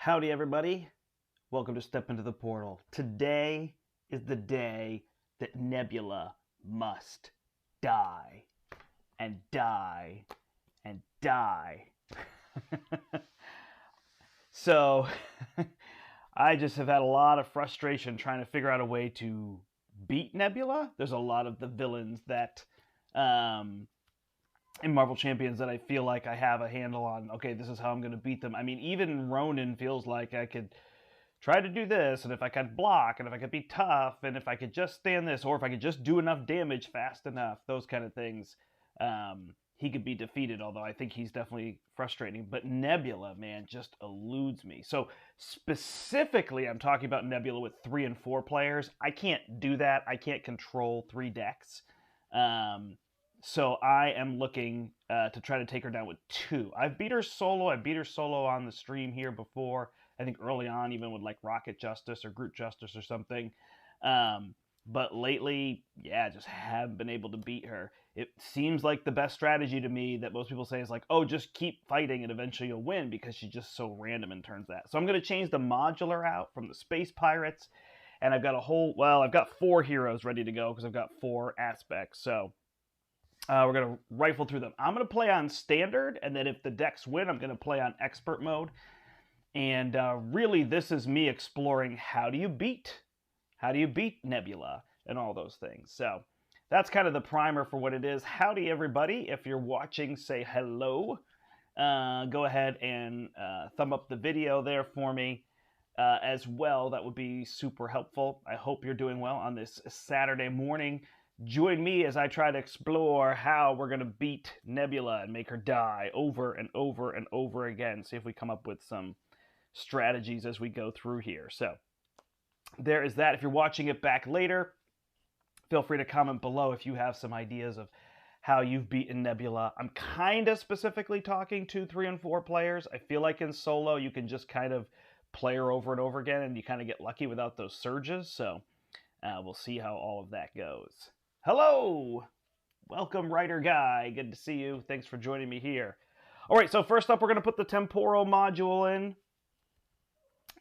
Howdy, everybody. Welcome to Step Into the Portal. Today is the day that Nebula must die. And die. And die. So, I just have had a lot of frustration trying to figure out a way to beat Nebula. There's a lot of the villains that in Marvel Champions that I feel like I have a handle on. Okay, this is how I'm going to beat them. I mean, even Ronin feels like I could try to do this, and if I could block, and if I could be tough, and if I could just stand this, or if I could just do enough damage fast enough, those kind of things, he could be defeated, although I think he's definitely frustrating. But Nebula, man, just eludes me. So specifically, I'm talking about Nebula with 3 and 4 players. I can't do that. I can't control 3 decks. So I am looking to try to take her down with 2. I've beat her solo. I beat her solo on the stream here before. I think early on, even with like Rocket Justice or Groot Justice or something. But lately, yeah, just haven't been able to beat her. It seems like the best strategy to me that most people say is like, oh, just keep fighting and eventually you'll win because she's just so random in turns that. So I'm going to change the modular out from the Space Pirates. And I've got I've got 4 heroes ready to go because I've got 4 aspects. So we're going to rifle through them. I'm going to play on standard, and then if the decks win, I'm going to play on expert mode. And really, this is me exploring how do you beat Nebula and all those things. So that's kind of the primer for what it is. Howdy, everybody. If you're watching, say hello. Go ahead and thumb up the video there for me as well. That would be super helpful. I hope you're doing well on this Saturday morning. Join me as I try to explore how we're going to beat Nebula and make her die over and over and over again. See if we come up with some strategies as we go through here. So there is that. If you're watching it back later, feel free to comment below if you have some ideas of how you've beaten Nebula. I'm kind of specifically talking to 3 and 4 players. I feel like in solo, you can just kind of play her over and over again and you kind of get lucky without those surges. So we'll see how all of that goes. Hello! Welcome, Writer Guy. Good to see you. Thanks for joining me here. All right, so first up, we're going to put the temporal module in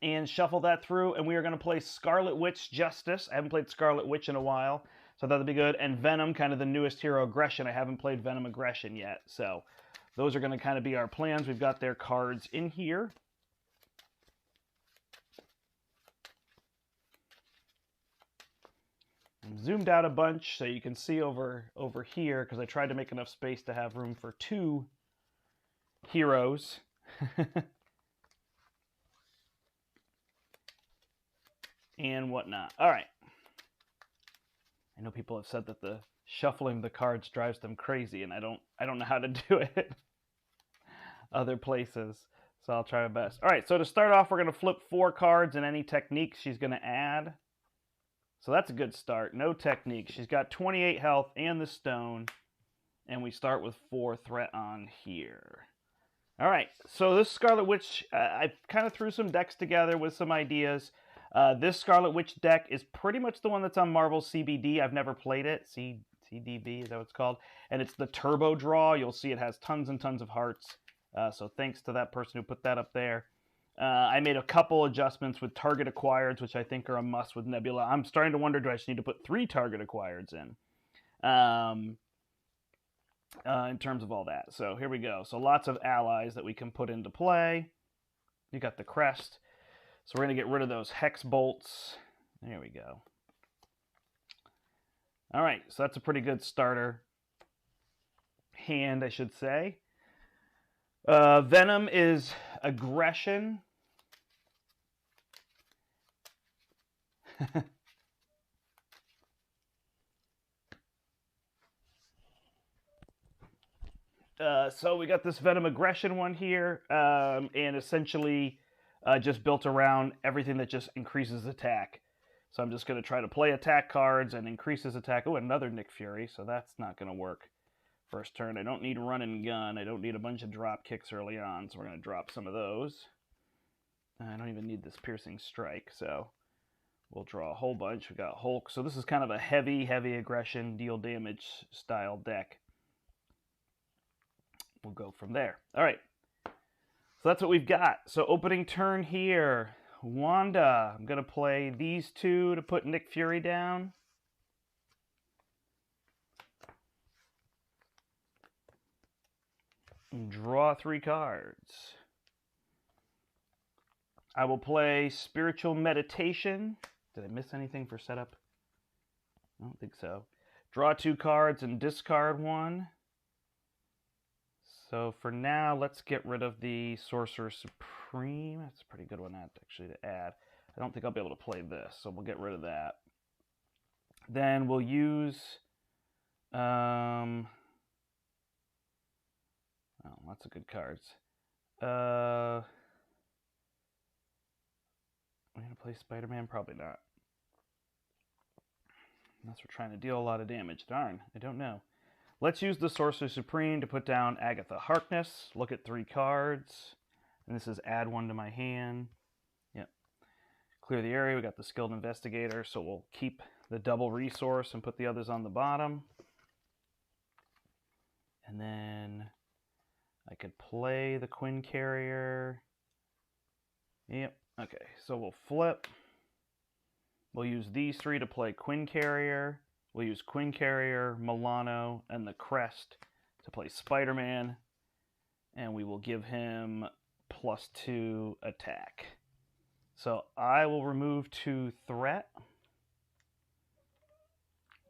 and shuffle that through, and we are going to play Scarlet Witch Justice. I haven't played Scarlet Witch in a while, so I thought that'd be good. And Venom, kind of the newest hero, Aggression. I haven't played Venom Aggression yet, so those are going to kind of be our plans. We've got their cards in here. I'm zoomed out a bunch so you can see over here because I tried to make enough space to have room for 2 heroes. And whatnot. All right. I know people have said that the shuffling the cards drives them crazy, and I don't know how to do it other places, so I'll try my best. All right, so to start off, we're going to flip 4 cards and any techniques she's going to add. So that's a good start. No technique. She's got 28 health and the stone. And we start with 4 threat on here. All right. So this Scarlet Witch, I kind of threw some decks together with some ideas. This Scarlet Witch deck is pretty much the one that's on Marvel CBD. I've never played it. CDB, is that what it's called? And it's the Turbo Draw. You'll see it has tons and tons of hearts. So thanks to that person who put that up there. I made a couple adjustments with target acquireds, which I think are a must with Nebula. I'm starting to wonder, do I just need to put 3 target acquireds in terms of all that? So here we go. So lots of allies that we can put into play. You got the crest. So we're going to get rid of those hex bolts. There we go. All right, so that's a pretty good starter hand, I should say. Venom is aggression. So we got this Venom aggression one here, and essentially just built around everything that just increases attack. So I'm just going to try to play attack cards and increase his attack. Oh, another Nick Fury, so that's not going to work first turn. I don't need run and gun. I don't need a bunch of drop kicks early on, so we're going to drop some of those. I don't even need this piercing strike, so we'll draw a whole bunch. We got Hulk. So this is kind of a heavy aggression, deal damage style deck. We'll go from there. All right. So that's what we've got. So opening turn here. Wanda, I'm going to play these two to put Nick Fury down. And draw 3 cards. I will play Spiritual Meditation. Did I miss anything for setup? I don't think so. Draw 2 cards and discard 1. So for now, let's get rid of the Sorcerer Supreme. That's a pretty good one actually to add. I don't think I'll be able to play this, so we'll get rid of that. Then we'll use... oh, lots of good cards. Am I going to play Spider-Man? Probably not. Unless we're trying to deal a lot of damage. Darn, I don't know. Let's use the Sorcerer Supreme to put down Agatha Harkness. Look at 3 cards. And this is add 1 to my hand. Yep. Clear the area. We got the Skilled Investigator, so we'll keep the double resource and put the others on the bottom. And then I could play the Quinn Carrier. Yep. Okay, so we'll flip. We'll use these 3 to play Quinn Carrier. We'll use Quinn Carrier, Milano, and the Crest to play Spider-Man. And we will give him +2 attack. So I will remove 2 threat.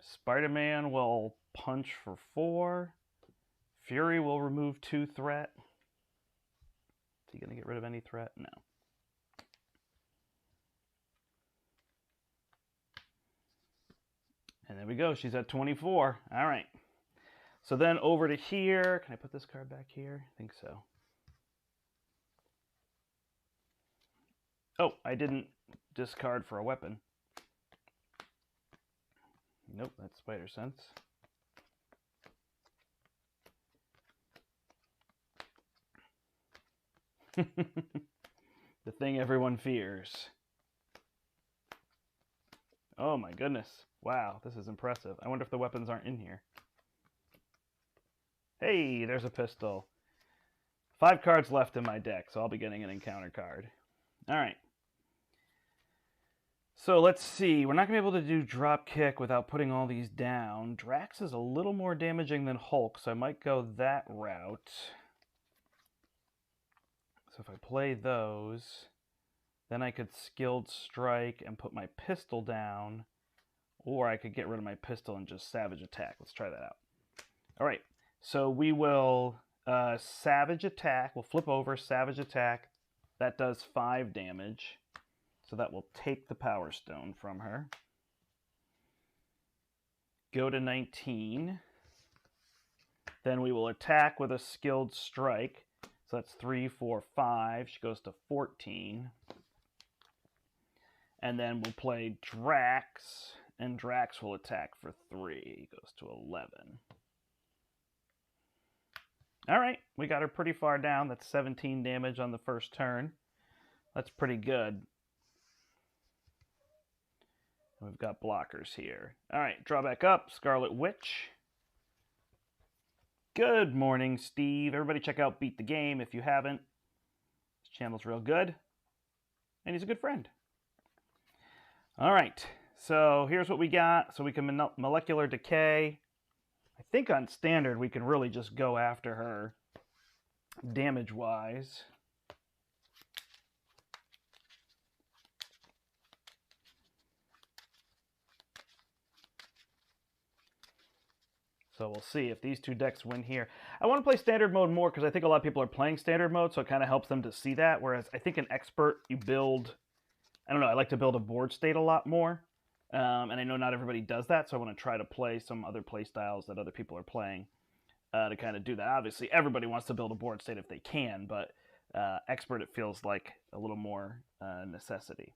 Spider-Man will punch for 4. Fury will remove 2 threat. Is he going to get rid of any threat? No. And there we go. She's at 24. All right. So then over to here. Can I put this card back here? I think so. Oh, I didn't discard for a weapon. Nope, that's Spider Sense. The thing everyone fears. Oh my goodness. Wow, this is impressive. I wonder if the weapons aren't in here. Hey, there's a pistol. 5 cards left in my deck, so I'll be getting an encounter card. Alright. So let's see. We're not going to be able to do drop kick without putting all these down. Drax is a little more damaging than Hulk, so I might go that route. So if I play those, then I could skilled strike and put my pistol down. Or I could get rid of my pistol and just savage attack. Let's try that out. All right, so we will savage attack. We'll flip over, savage attack. That does 5 damage. So that will take the Power Stone from her. Go to 19. Then we will attack with a skilled strike. So that's 3, 4, 5. She goes to 14. And then we'll play Drax. And Drax will attack for 3. He goes to 11. All right, we got her pretty far down. That's 17 damage on the first turn. That's pretty good. We've got blockers here. All right, draw back up. Scarlet Witch. Good morning, Steve. Everybody check out Beat the Game if you haven't. His channel's real good. And he's a good friend. All right. So here's what we got. So we can molecular decay. I think on standard we can really just go after her damage-wise. So we'll see if these 2 decks win here. I want to play standard mode more because I think a lot of people are playing standard mode, so it kind of helps them to see that. Whereas I think an expert, you build... I don't know, I like to build a board state a lot more. And I know not everybody does that, so I want to try to play some other play styles that other people are playing to kind of do that. Obviously, everybody wants to build a board state if they can, but expert, it feels like a little more necessity.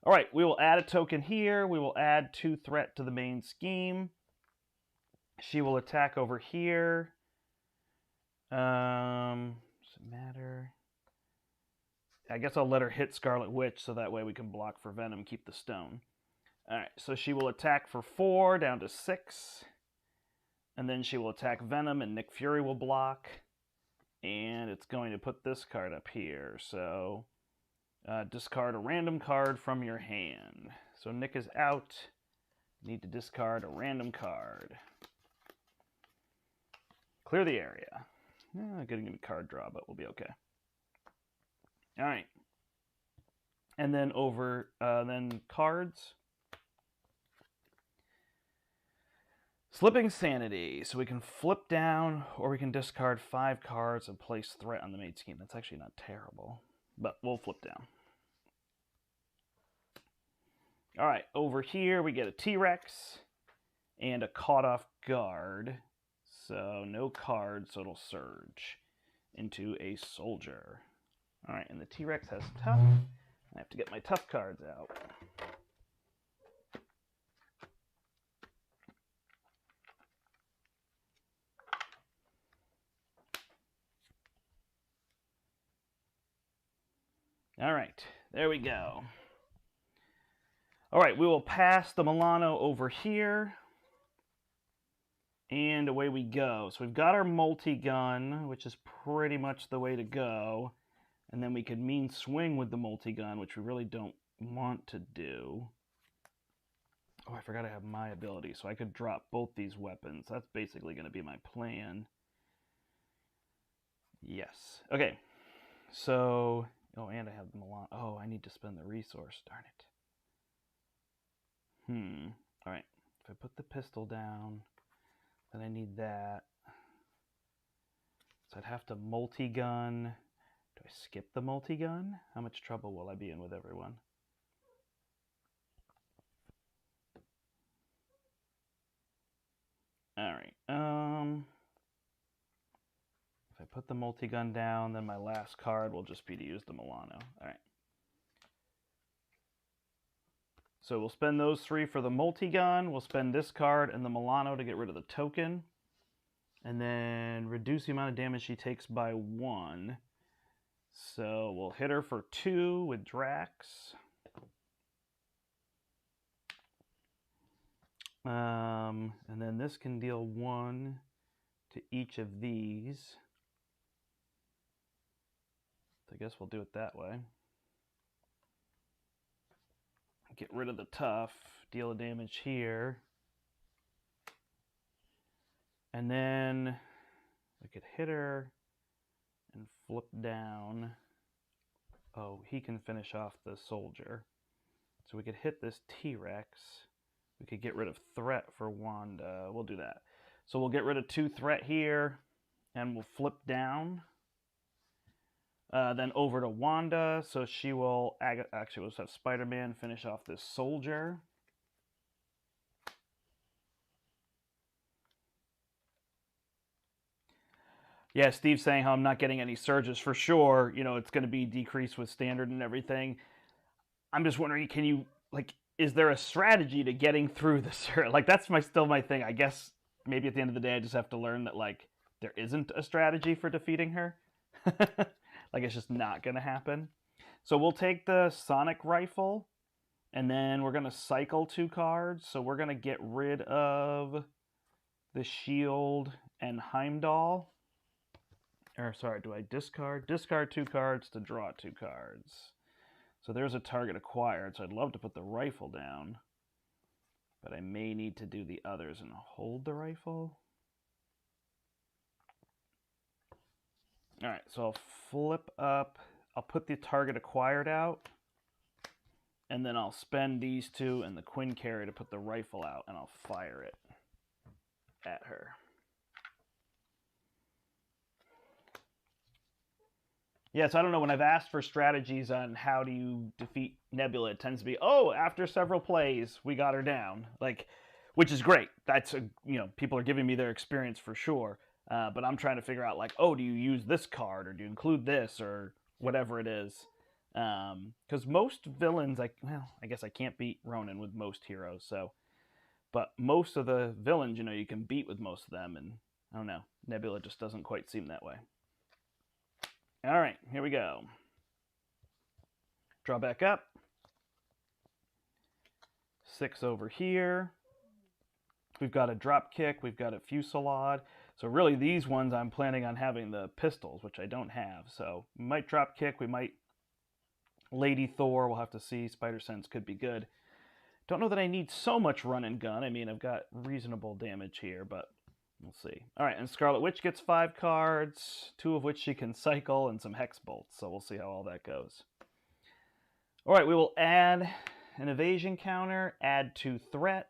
All right, we will add a token here. We will add 2 threat to the main scheme. She will attack over here. Does it matter? I guess I'll let her hit Scarlet Witch so that way we can block for Venom, keep the stone. All right, so she will attack for 4 down to 6. And then she will attack Venom and Nick Fury will block. And it's going to put this card up here. So discard a random card from your hand. So Nick is out. Need to discard a random card. Clear the area. Getting a card draw, but we'll be okay. All right. And then over, then cards. Slipping Sanity. So we can flip down, or we can discard 5 cards and place threat on the main scheme. That's actually not terrible, but we'll flip down. All right, over here we get a T-Rex and a Caught Off Guard. So no cards, so it'll surge into a soldier. All right, and the T-Rex has tough. I have to get my tough cards out. All right, there we go. All right, we will pass the Milano over here. And away we go. So we've got our multi-gun, which is pretty much the way to go. And then we could mean swing with the multi-gun, which we really don't want to do. Oh, I forgot I have my ability, so I could drop both these weapons. That's basically going to be my plan. Yes. Okay. So, oh, and I have the Milan. Oh, I need to spend the resource. Darn it. All right. If I put the pistol down, then I need that. So I'd have to multi-gun. Do I skip the multi-gun? How much trouble will I be in with everyone? All right. If I put the multi-gun down, then my last card will just be to use the Milano. All right. So we'll spend those 3 for the multi-gun. We'll spend this card and the Milano to get rid of the token. And then reduce the amount of damage she takes by 1. So we'll hit her for 2 with Drax. And then this can deal 1 to each of these. So I guess we'll do it that way. Get rid of the tough, deal a damage here. And then we could hit her and flip down. Oh, he can finish off the soldier. So we could hit this T-Rex. We could get rid of threat for Wanda. We'll do that. So we'll get rid of 2 threat here, and we'll flip down. Then over to Wanda, so she will, actually we'll just have Spider-Man finish off this soldier. Yeah, Steve's saying how I'm not getting any surges for sure. You know, it's going to be decreased with standard and everything. I'm just wondering, can you, like, is there a strategy to getting through the surge? Like, that's still my thing. I guess maybe at the end of the day, I just have to learn that, like, there isn't a strategy for defeating her. Like, it's just not going to happen. So we'll take the Sonic Rifle, and then we're going to cycle 2 cards. So we're going to get rid of the Shield and Heimdall. Or, sorry, do I discard? Discard 2 cards to draw 2 cards. So there's a target acquired. So I'd love to put the rifle down. But I may need to do the others and hold the rifle. All right, so I'll flip up. I'll put the target acquired out. And then I'll spend these 2 and the Quinn carry to put the rifle out. And I'll fire it at her. Yeah, so I don't know, when I've asked for strategies on how do you defeat Nebula, it tends to be, oh, after several plays, we got her down. Like, which is great. That's, people are giving me their experience for sure. But I'm trying to figure out, like, oh, do you use this card, or do you include this, or whatever it is. Because most villains, I guess I can't beat Ronan with most heroes, so. But most of the villains, you can beat with most of them, and I don't know. Nebula just doesn't quite seem that way. All right, here we go. Draw back up. 6 over here. We've got a drop kick. We've got a fusillade. So really these ones I'm planning on having the pistols, which I don't have. So we might drop kick, we might Lady Thor, we'll have to see. Spider Sense could be good. Don't know that I need so much run and gun. I mean, I've got reasonable damage here, but we'll see. All right, and Scarlet Witch gets 5 cards, 2 of which she can cycle, and some Hex Bolts. So we'll see how all that goes. All right, we will add an evasion counter, add to threat.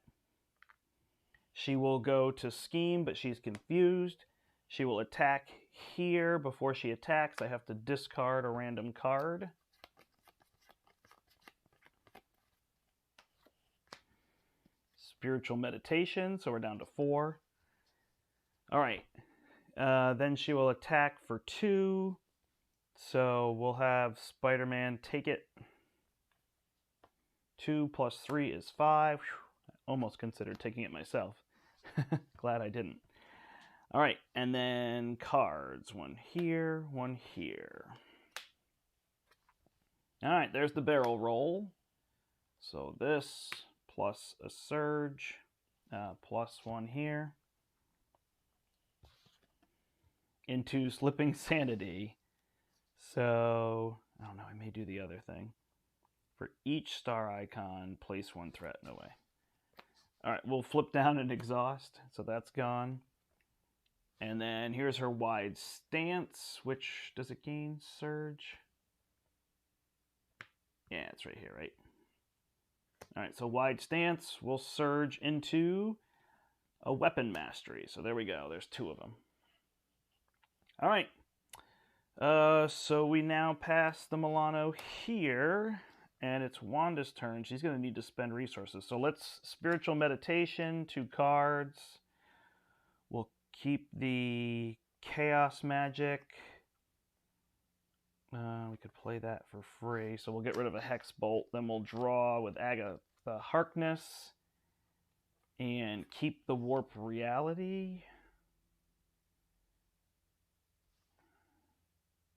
She will go to scheme, but she's confused. She will attack here. Before she attacks, I have to discard a random card. Spiritual meditation, so we're down to 4. All right, then she will attack for 2. So we'll have Spider-Man take it. 2 plus 3 is 5. Whew, I almost considered taking it myself. Glad I didn't. All right, and then cards. 1 here, 1 here. All right, there's the barrel roll. So this plus a surge, plus 1 here. Into Slipping Sanity. So, I don't know, I may do the other thing. For each star icon, place 1 threat. No way. All right, we'll flip down and exhaust. So that's gone. And then here's her wide stance. Which does it gain? Surge? Yeah, it's right here, right? All right, so wide stance will surge into a weapon mastery. So there we go. There's 2 of them. All right. So we now pass the Milano here. And it's Wanda's turn. She's going to need to spend resources. So let's Spiritual Meditation, 2 cards. We'll keep the Chaos Magic. We could play that for free. So we'll get rid of a Hex Bolt. Then we'll draw with Agatha Harkness. And keep the Warp Reality.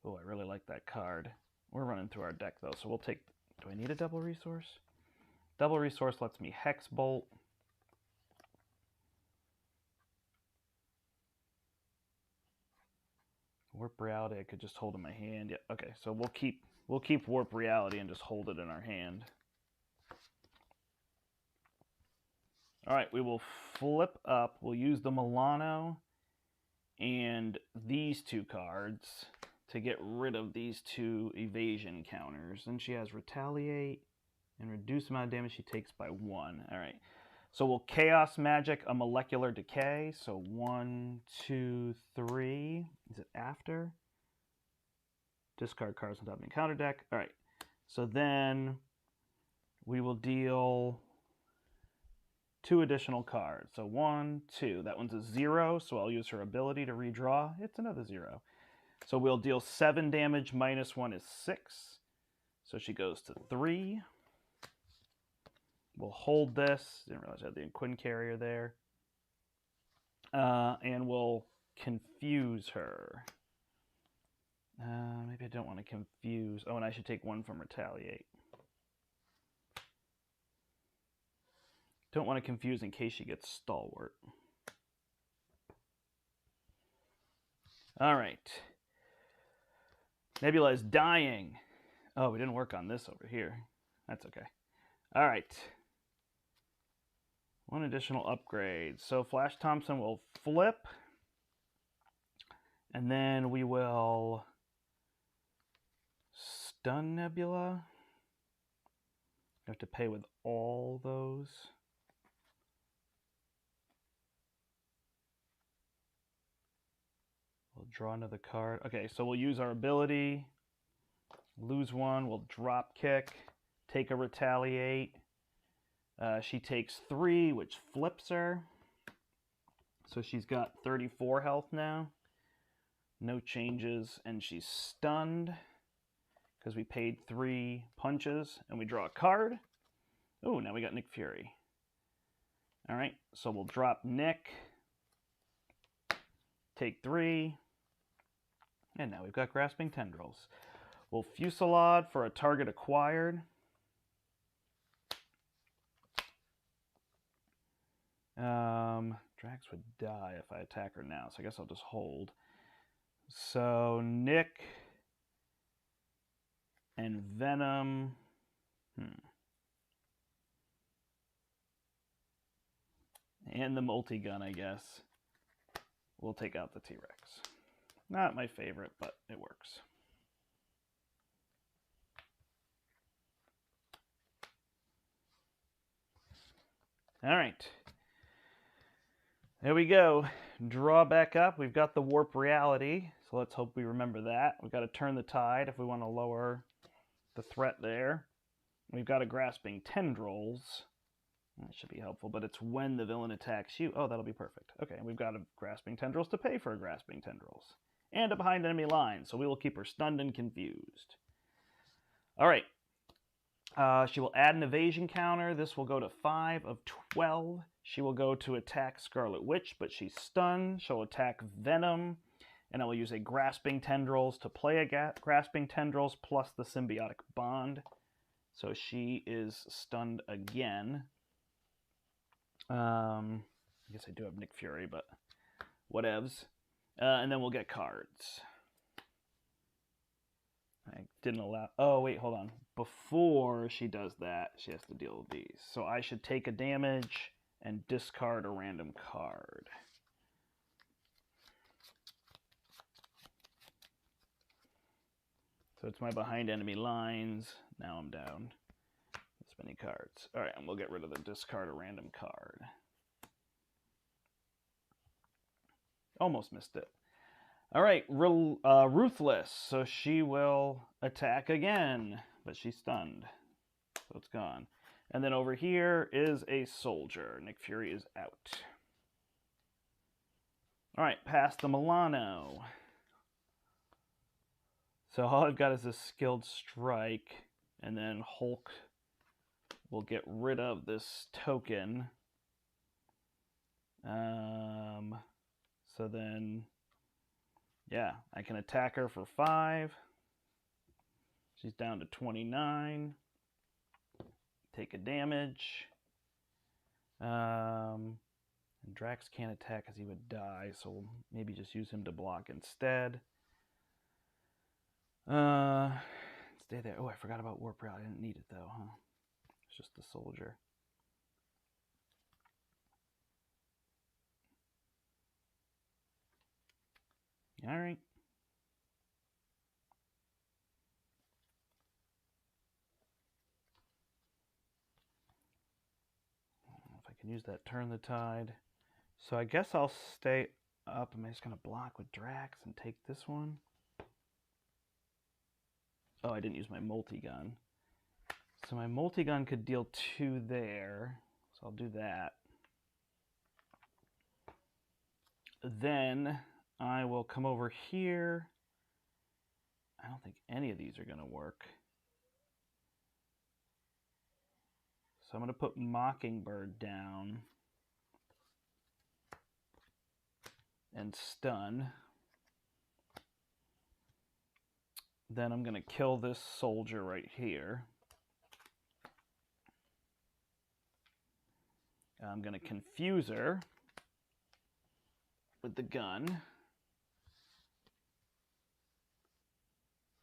Oh, I really like that card. We're running through our deck, though. So we'll take... Do I need a double resource? Double resource lets me Hex Bolt. Warp Reality I could just hold in my hand. Yeah, okay, so we'll keep Warp Reality and just hold it in our hand. All right, we will flip up. We'll use the Milano and these 2 cards to get rid of these 2 evasion counters. Then she has Retaliate and reduce the amount of damage she takes by 1. All right. So we'll Chaos Magic a Molecular Decay. So 1, 2, 3. Is it after? Discard cards on top of the encounter deck. All right. So then we will deal 2 additional cards. So 1, 2. That one's a 0, so I'll use her ability to redraw. It's another 0. So we'll deal 7 damage, minus 1 is 6. So she goes to 3. We'll hold this. Didn't realize I had the Quinn Carrier there. And we'll confuse her. Maybe I don't want to confuse. Oh, and I should take 1 from Retaliate. Don't want to confuse in case she gets Stalwart. All right. Nebula is dying. Oh, we didn't work on this over here. That's okay. All right. 1 additional upgrade. So Flash Thompson will flip. And then we will stun Nebula. I have to pay with all those. We'll draw another card. Okay, so we'll use our ability. Lose 1. We'll drop kick. Take a Retaliate. She takes 3, which flips her. So she's got 34 health now. No changes. And she's stunned because we paid 3 punches. And we draw a card. Oh, now we got Nick Fury. All right, so we'll drop Nick. Take 3. And now we've got Grasping Tendrils. We'll Fusillade for a target acquired. Drax would die if I attack her now, so I guess I'll just hold. So Nick and Venom. And the multi-gun, I guess. We'll take out the T-Rex. Not my favorite, but it works. All right. There we go. Draw back up. We've got the warp reality, so let's hope we remember that. We've got to turn the tide if we want to lower the threat there. We've got a grasping tendrils. That should be helpful, but it's when the villain attacks you. Oh, that'll be perfect. Okay, we've got a grasping tendrils to pay for a grasping tendrils. And a behind enemy line, so we will keep her stunned and confused. All right. She will add an evasion counter. This will go to 5 of 12. She will go to attack Scarlet Witch, but she's stunned. She'll attack Venom, and I will use a Grasping Tendrils to play a Grasping Tendrils plus the Symbiotic Bond. So she is stunned again. I guess I do have Nick Fury, but whatevs. And then we'll get cards. I didn't allow... Oh, wait, hold on. Before she does that, she has to deal with these. So I should take a damage and discard a random card. So it's my behind enemy lines. Now I'm down this many cards. All right, and we'll get rid of the discard a random card. Almost missed it. All right, Ruthless. So she will attack again, but she's stunned. So it's gone. And then over here is a soldier. Nick Fury is out. All right, past the Milano. So all I've got is a skilled strike, and then Hulk will get rid of this token. So then... yeah, I can attack her for 5. She's down to 29. Take a damage. And Drax can't attack because he would die, so we'll maybe just use him to block instead. Stay there. Oh, I forgot about Warp Rally. I didn't need it, though, huh? It's just the soldier. All right. If I can use that turn the tide. So I guess I'll stay up. Am I just going to block with Drax and take this one? Oh, I didn't use my multi-gun. So my multi-gun could deal 2 there. So I'll do that. Then I will come over here. I don't think any of these are going to work. So I'm going to put Mockingbird down and stun. Then I'm going to kill this soldier right here. I'm going to confuse her with the gun.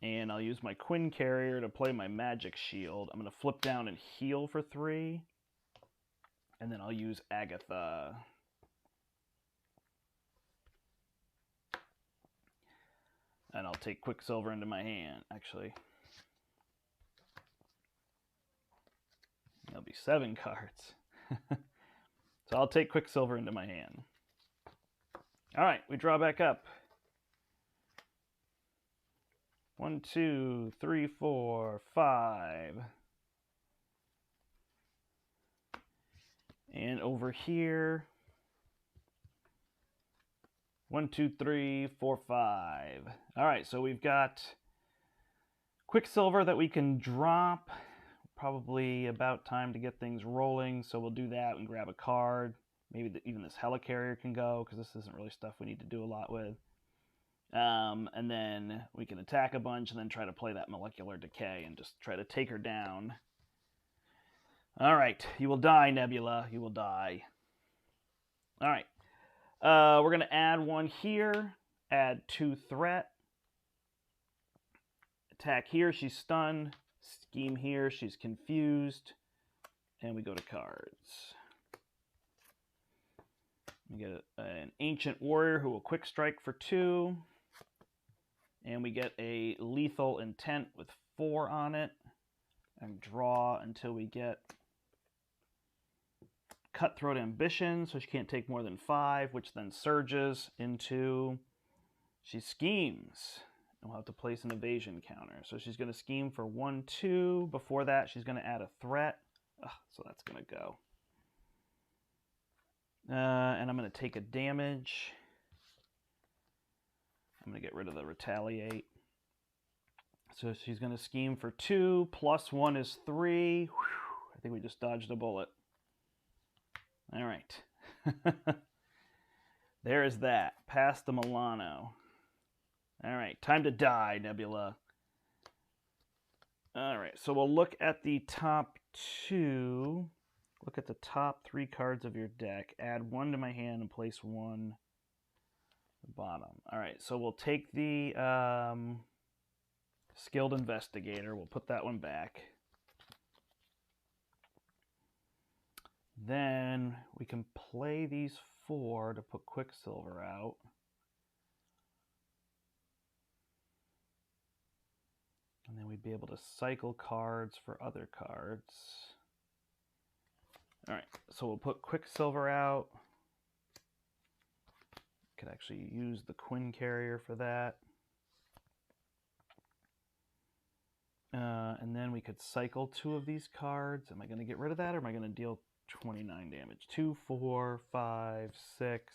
And I'll use my Quinn Carrier to play my Magic Shield. I'm going to flip down and heal for 3. And then I'll use Agatha. And I'll take Quicksilver into my hand, actually. There'll be 7 cards. So I'll take Quicksilver into my hand. All right, we draw back up. 1, 2, 3, 4, 5. And over here, 1, 2, 3, 4, 5. All right, so we've got Quicksilver that we can drop. Probably about time to get things rolling, so we'll do that and grab a card. Maybe even this Helicarrier can go, because this isn't really stuff we need to do a lot with. And then we can attack a bunch and then try to play that Molecular Decay and just try to take her down. All right, you will die, Nebula. You will die. All right, We're going to add one here. Add 2 threat. Attack here, she's stunned. Scheme here, she's confused. And we go to cards. We get an Ancient Warrior who will quick strike for 2. And we get a Lethal Intent with 4 on it. And draw until we get Cutthroat Ambition, so she can't take more than 5, which then surges into... She schemes. And we'll have to place an evasion counter. So she's going to scheme for 1, 2. Before that, she's going to add a threat. So that's going to go. And I'm going to take a damage. I'm going to get rid of the Retaliate. So she's going to scheme for 2. Plus 1 is 3. Whew, I think we just dodged a bullet. All right. There is that. Past the Milano. All right. Time to die, Nebula. All right. So we'll look at the top 2. Look at the top 3 cards of your deck. Add 1 to my hand and place 1 at the bottom. All right. So we'll take the Skilled Investigator. We'll put that one back. Then we can play these 4 to put Quicksilver out. And then we'd be able to cycle cards for other cards. All right, so we'll put Quicksilver out. Could actually use the Quinn Carrier for that. And then we could cycle 2 of these cards. Am I going to get rid of that, or am I going to deal 29 damage? 2, 4, 5, 6,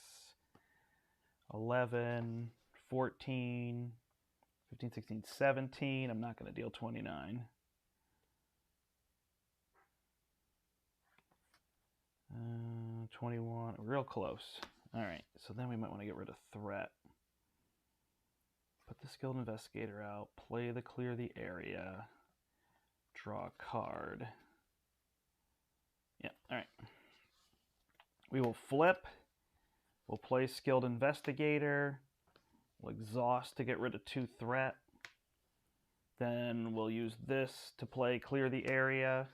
11, 14, 15, 16, 17. I'm not going to deal 29. 21. Real close. All right, so then we might want to get rid of threat. Put the Skilled Investigator out. Play the Clear the Area. Draw a card. Yeah, all right. We will flip. We'll play Skilled Investigator. We'll exhaust to get rid of 2 threat. Then we'll use this to play Clear the Area.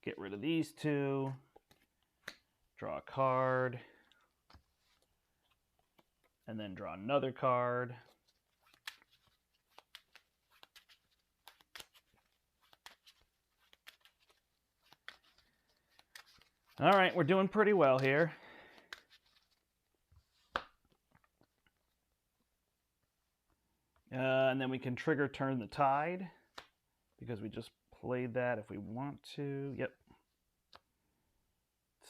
Get rid of these 2. Draw a card. And then draw another card. All right, we're doing pretty well here. And then we can trigger Turn the Tide, because we just played that if we want to. Yep.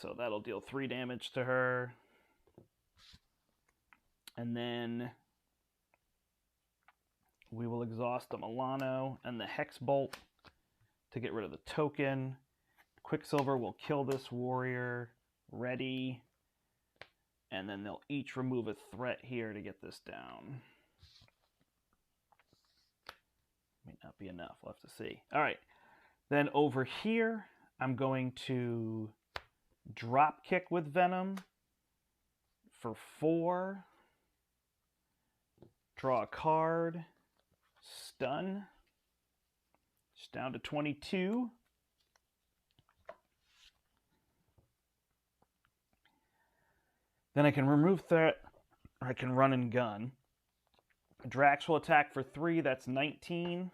So that'll deal 3 damage to her. And then we will exhaust the Milano and the Hex Bolt to get rid of the token. Quicksilver will kill this warrior. Ready. And then they'll each remove a threat here to get this down. Might not be enough. We'll have to see. All right. Then over here, I'm going to drop kick with Venom for 4. Draw a card. Stun. It's down to 22. Then I can remove threat, or I can run and gun. Drax will attack for 3. That's 19.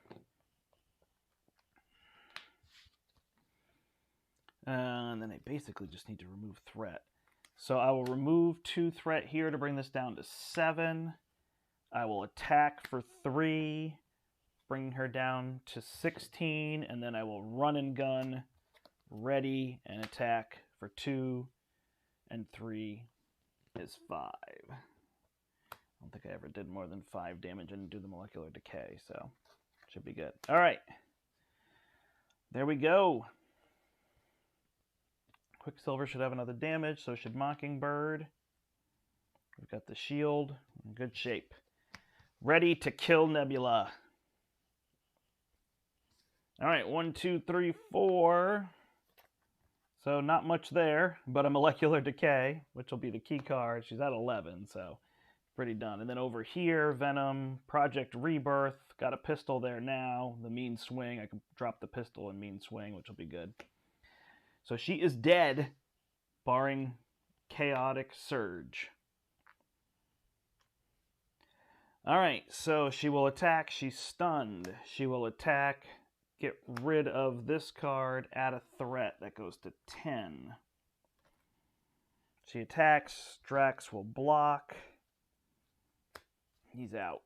And then I basically just need to remove threat. So I will remove 2 threat here to bring this down to 7. I will attack for 3, bringing her down to 16. And then I will run and gun, ready, and attack for 2. And 3 is 5. I don't think I ever did more than 5 damage and do the molecular decay, so should be good. All right. There we go. Quicksilver should have another damage, so should Mockingbird. We've got the shield in good shape. Ready to kill Nebula. All right, 1, 2, 3, 4. So not much there, but a molecular decay, which will be the key card. She's at 11, so pretty done. And then over here, Venom, Project Rebirth, got a pistol there now. The Mean Swing, I can drop the pistol and Mean Swing, which will be good. So she is dead, barring Chaotic Surge. All right, so she will attack. She's stunned. She will attack, get rid of this card, add a threat. That goes to 10. She attacks. Drax will block. He's out.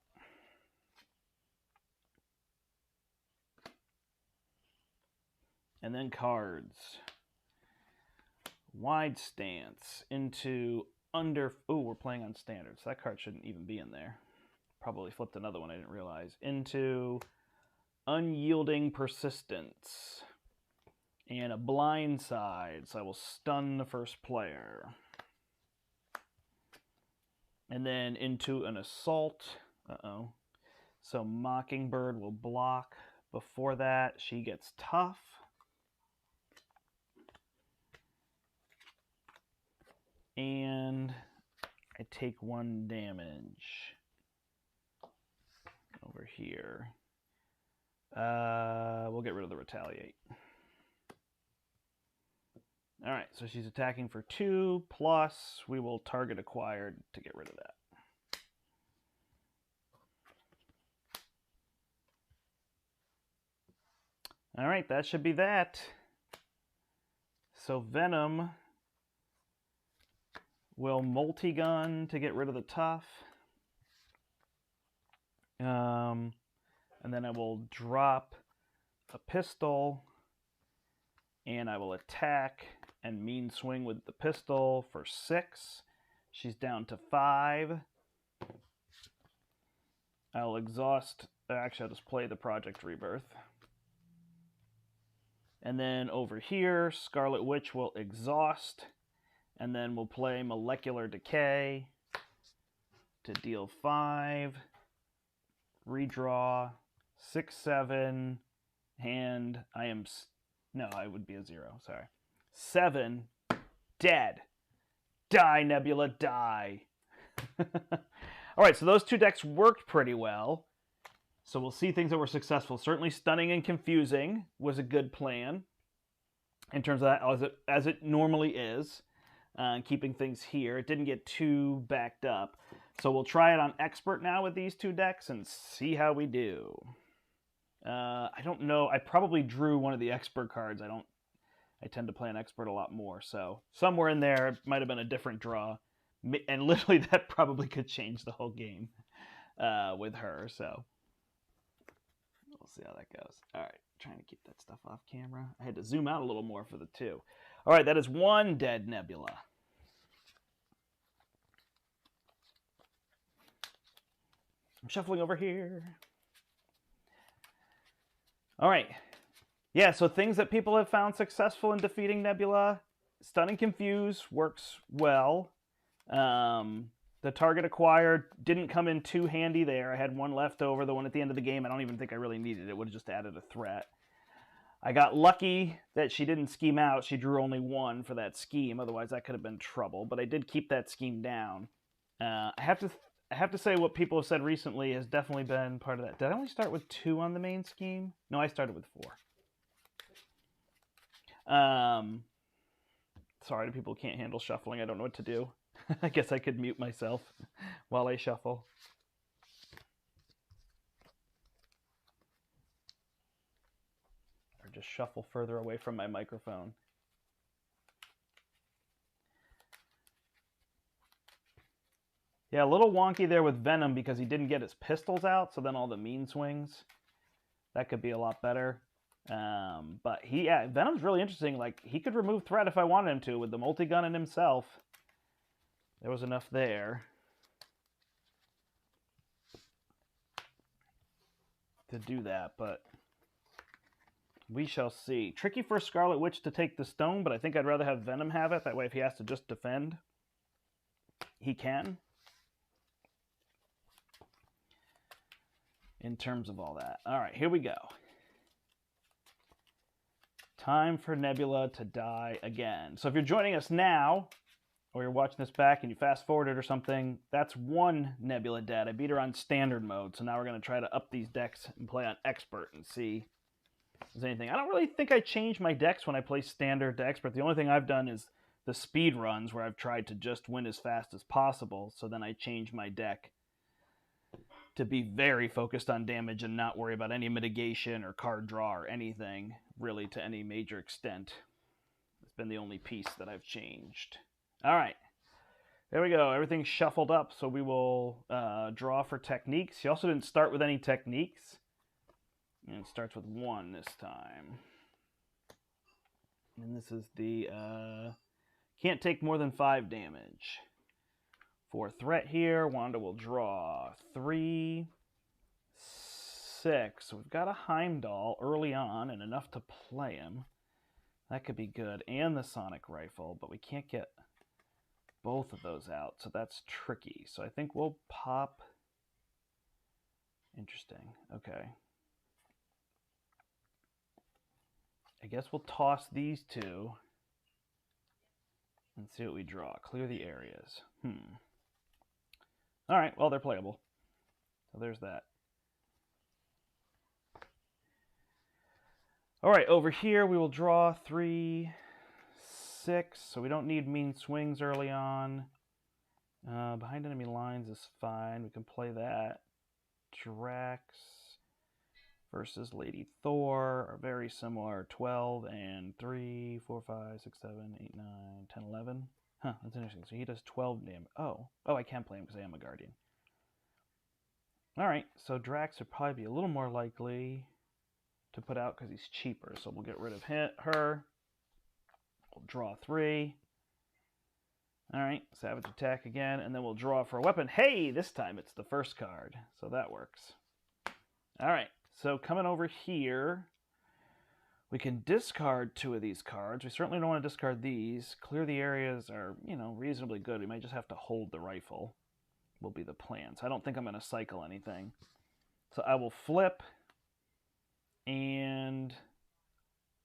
And then cards. Wide Stance into under... Oh, we're playing on standards. That card shouldn't even be in there. Probably flipped another one I didn't realize. Into Unyielding Persistence. And a Blindside, so I will stun the first player. And then into an Assault. Uh-oh. So Mockingbird will block. Before that, she gets Tough. And I take 1 damage. Over here. We'll get rid of the Retaliate. Alright, so she's attacking for 2, plus we will target acquired to get rid of that. Alright, that should be that. So Venom will multi-gun to get rid of the Tough. And then I will drop a pistol, and I will attack and Mean Swing with the pistol for 6. She's down to 5. I'll exhaust. Actually, I'll just play the Project Rebirth. And then over here, Scarlet Witch will exhaust, and then we'll play Molecular Decay to deal 5. Redraw 6, 7, and I am... No, I would be a 0, sorry. 7, dead. Die, Nebula, die. Alright, so those 2 decks worked pretty well. So we'll see things that were successful. Certainly Stunning and Confusing was a good plan in terms of that, as it normally is. Keeping things here. It didn't get too backed up. So we'll try it on Expert now with these 2 decks and see how we do. I don't know. I probably drew one of the Expert cards. I tend to play an Expert a lot more. So somewhere in there, it might have been a different draw. And literally that probably could change the whole game with her. So we'll see how that goes. All right. Trying to keep that stuff off camera. I had to zoom out a little more for the 2. All right. That is 1 dead Nebula. I'm shuffling over here. All right. Yeah, so things that people have found successful in defeating Nebula. Stun and Confuse works well. The target acquired didn't come in too handy there. I had 1 left over, the one at the end of the game. I don't even think I really needed it. It would have just added a threat. I got lucky that she didn't scheme out. She drew only 1 for that scheme. Otherwise, that could have been trouble. But I did keep that scheme down. I have to say what people have said recently has definitely been part of that. Did I only start with 2 on the main scheme? No, I started with 4. Sorry to people who can't handle shuffling. I don't know what to do. I guess I could mute myself while I shuffle. Or just shuffle further away from my microphone. Yeah, a little wonky there with Venom because he didn't get his pistols out, so then all the Mean Swings. That could be a lot better. But Venom's really interesting. Like, he could remove threat if I wanted him to with the multi-gun and himself. There was enough there to do that, but we shall see. Tricky for Scarlet Witch to take the stone, but I think I'd rather have Venom have it. That way if he has to just defend, he can. In terms of all that. All right, here we go. Time for Nebula to die again. So if you're joining us now, or you're watching this back and you fast forwarded or something, that's one Nebula dead. I beat her on standard mode, so now we're going to try to up these decks and play on expert and see if there's anything. I don't really think I change my decks when I play standard to expert. The only thing I've done is the speed runs where I've tried to just win as fast as possible, so then I change my deck to be very focused on damage and not worry about any mitigation or card draw or anything, really, to any major extent. It's been the only piece that I've changed. All right, there we go. Everything's shuffled up, so we will draw for techniques. He also didn't start with any techniques. And it starts with 1 this time. And this is the can't take more than 5 damage. For threat here, Wanda will draw 3, 6. So we've got a Heimdall early on and enough to play him. That could be good. And the Sonic Rifle, but we can't get both of those out, so that's tricky. So I think we'll pop... Interesting. Okay. I guess we'll toss these two and see what we draw. Clear the areas. All right, well, they're playable. So there's that. All right, over here we will draw 3, 6, so we don't need mean swings early on. Behind enemy lines is fine. We can play that. Drax versus Lady Thor are very similar. 12 and 3, 4, 5, 6, 7, 8, 9, 10, 11. Huh, that's interesting. So he does 12 damage. Oh, I can play him because I am a Guardian. All right, so Drax would probably be a little more likely to put out because he's cheaper. So we'll get rid of her. We'll draw 3. All right, Savage Attack again, and then we'll draw for a weapon. Hey, this time it's the first card, so that works. All right, so coming over here, we can discard 2 of these cards. We certainly don't want to discard these. Clear the areas are, reasonably good. We might just have to hold the rifle, will be the plan. So I don't think I'm going to cycle anything. So I will flip, and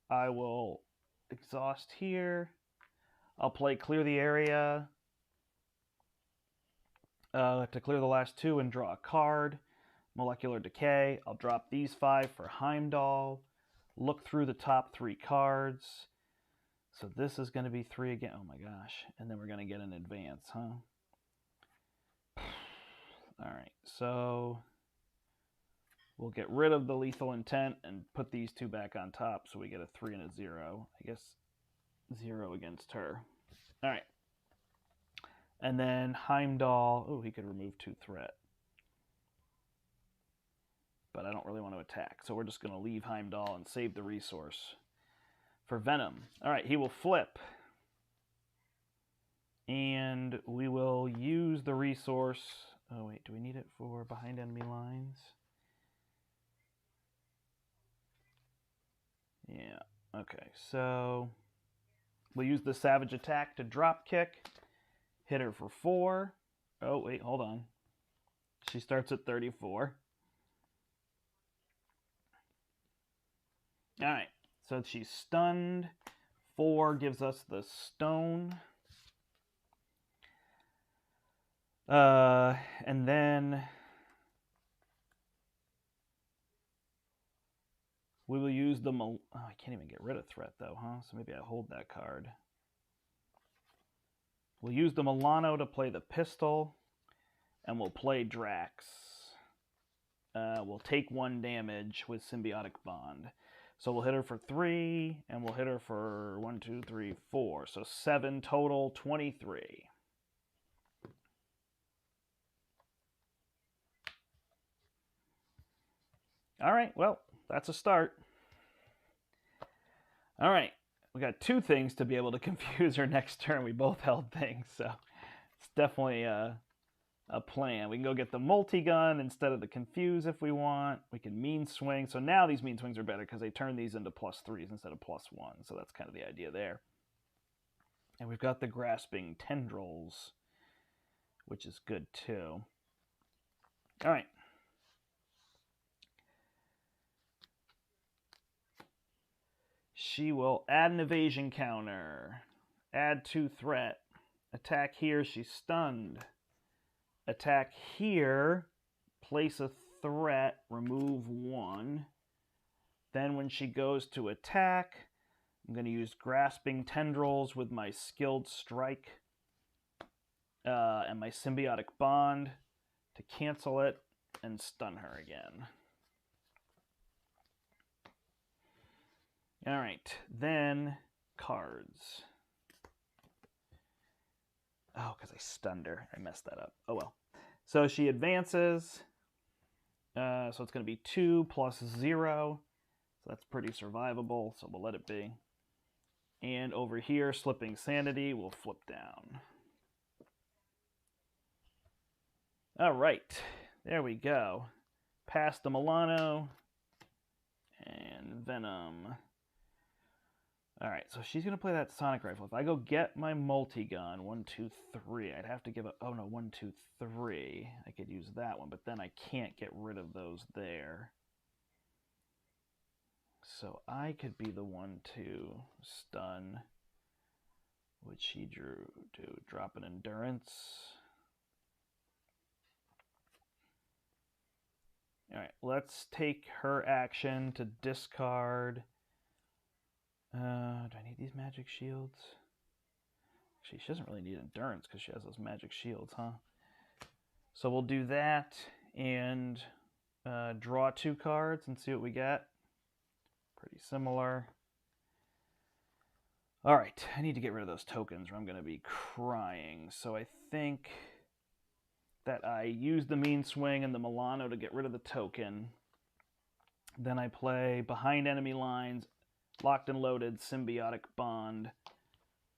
I will exhaust here. I'll play Clear the Area to clear the last 2 and draw a card. Molecular Decay. I'll drop these 5 for Heimdall. Look through the top 3 cards. So this is going to be 3 again. Oh my gosh. And then we're going to get an advance, huh? All right. So we'll get rid of the Lethal Intent and put these 2 back on top so we get a 3 and a 0. I guess 0 against her. All right. And then Heimdall. Oh, he could remove 2 threat. But I don't really want to attack. So we're just going to leave Heimdall and save the resource for Venom. All right, he will flip. And we will use the resource. Oh, wait, do we need it for behind enemy lines? Yeah, okay. So we'll use the Savage Attack to drop kick. Hit her for 4. Oh, wait, hold on. She starts at 34. All right, so she's stunned. 4 gives us the stone. And then we will use the... Oh, I can't even get rid of threat, though, huh? So maybe I hold that card. We'll use the Milano to play the pistol, and we'll play Drax. We'll take 1 damage with Symbiotic Bond. So we'll hit her for 3, and we'll hit her for 1, 2, 3, 4. So 7 total, 23. All right, well, that's a start. All right, we got 2 things to be able to confuse her next turn. We both held things, so it's definitely a plan. We can go get the multi-gun instead of the confuse if we want. We can mean swing. So now these mean swings are better because they turn these into +3s instead of +1. So that's kind of the idea there. And we've got the grasping tendrils, which is good too. All right. she will add an evasion counter. Add 2 threat. Attack here, she's stunned. Attack here, place a threat, remove 1. Then when she goes to attack, I'm going to use Grasping Tendrils with my Skilled Strike and my Symbiotic Bond to cancel it and stun her again. All right, then cards. Oh, because I stunned her. I messed that up. Oh, well. So she advances. So it's going to be 2 plus 0. So that's pretty survivable, so we'll let it be. And over here, Slipping Sanity will flip down. All right. There we go. Past the Milano. And Venom. All right, so she's going to play that Sonic Rifle. If I go get my multi-gun, 1, 2, 3, I'd have to give a... Oh, no, 1, 2, 3. I could use that one, but then I can't get rid of those there. So I could be the one to stun. Would she do? Drop an Endurance. All right, let's take her action to discard... do I need these magic shields? Actually, she doesn't really need endurance because she has those magic shields, huh? So we'll do that and draw 2 cards and see what we get. Pretty similar. All right, I need to get rid of those tokens or I'm going to be crying. So I think that I use the Mean Swing and the Milano to get rid of the token. Then I play Behind Enemy Lines, Locked and Loaded, Symbiotic Bond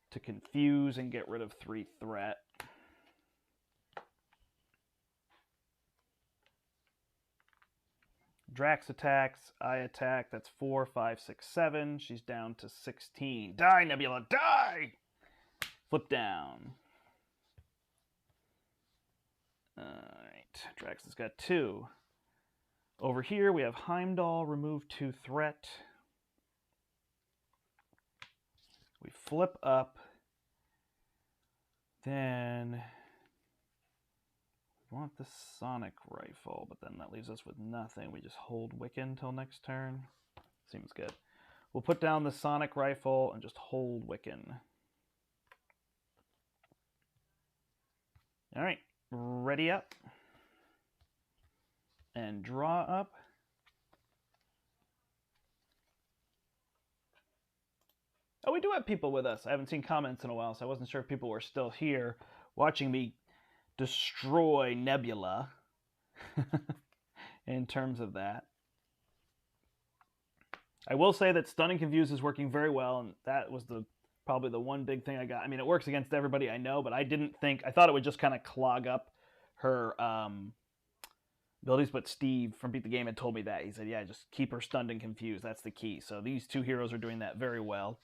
to confuse and get rid of 3 threat. Drax attacks, I attack, that's 4, 5, 6, 7. She's down to 16. Die, Nebula, die! Flip down. Alright, Drax has got 2. Over here we have Heimdall, remove 2 threat. We flip up, then we want the Sonic Rifle, but then that leaves us with nothing. We just hold Wiccan until next turn. Seems good. We'll put down the Sonic Rifle and just hold Wiccan. All right, ready up and draw up. Oh, we do have people with us. I haven't seen comments in a while, so I wasn't sure if people were still here watching me destroy Nebula in terms of that. I will say that Stun and Confuse is working very well, and that was probably the one big thing I got. I mean, it works against everybody I know, but I thought it would just kind of clog up her abilities, but Steve from Beat the Game had told me that. He said, yeah, just keep her stunned and confused. That's the key. So these 2 heroes are doing that very well.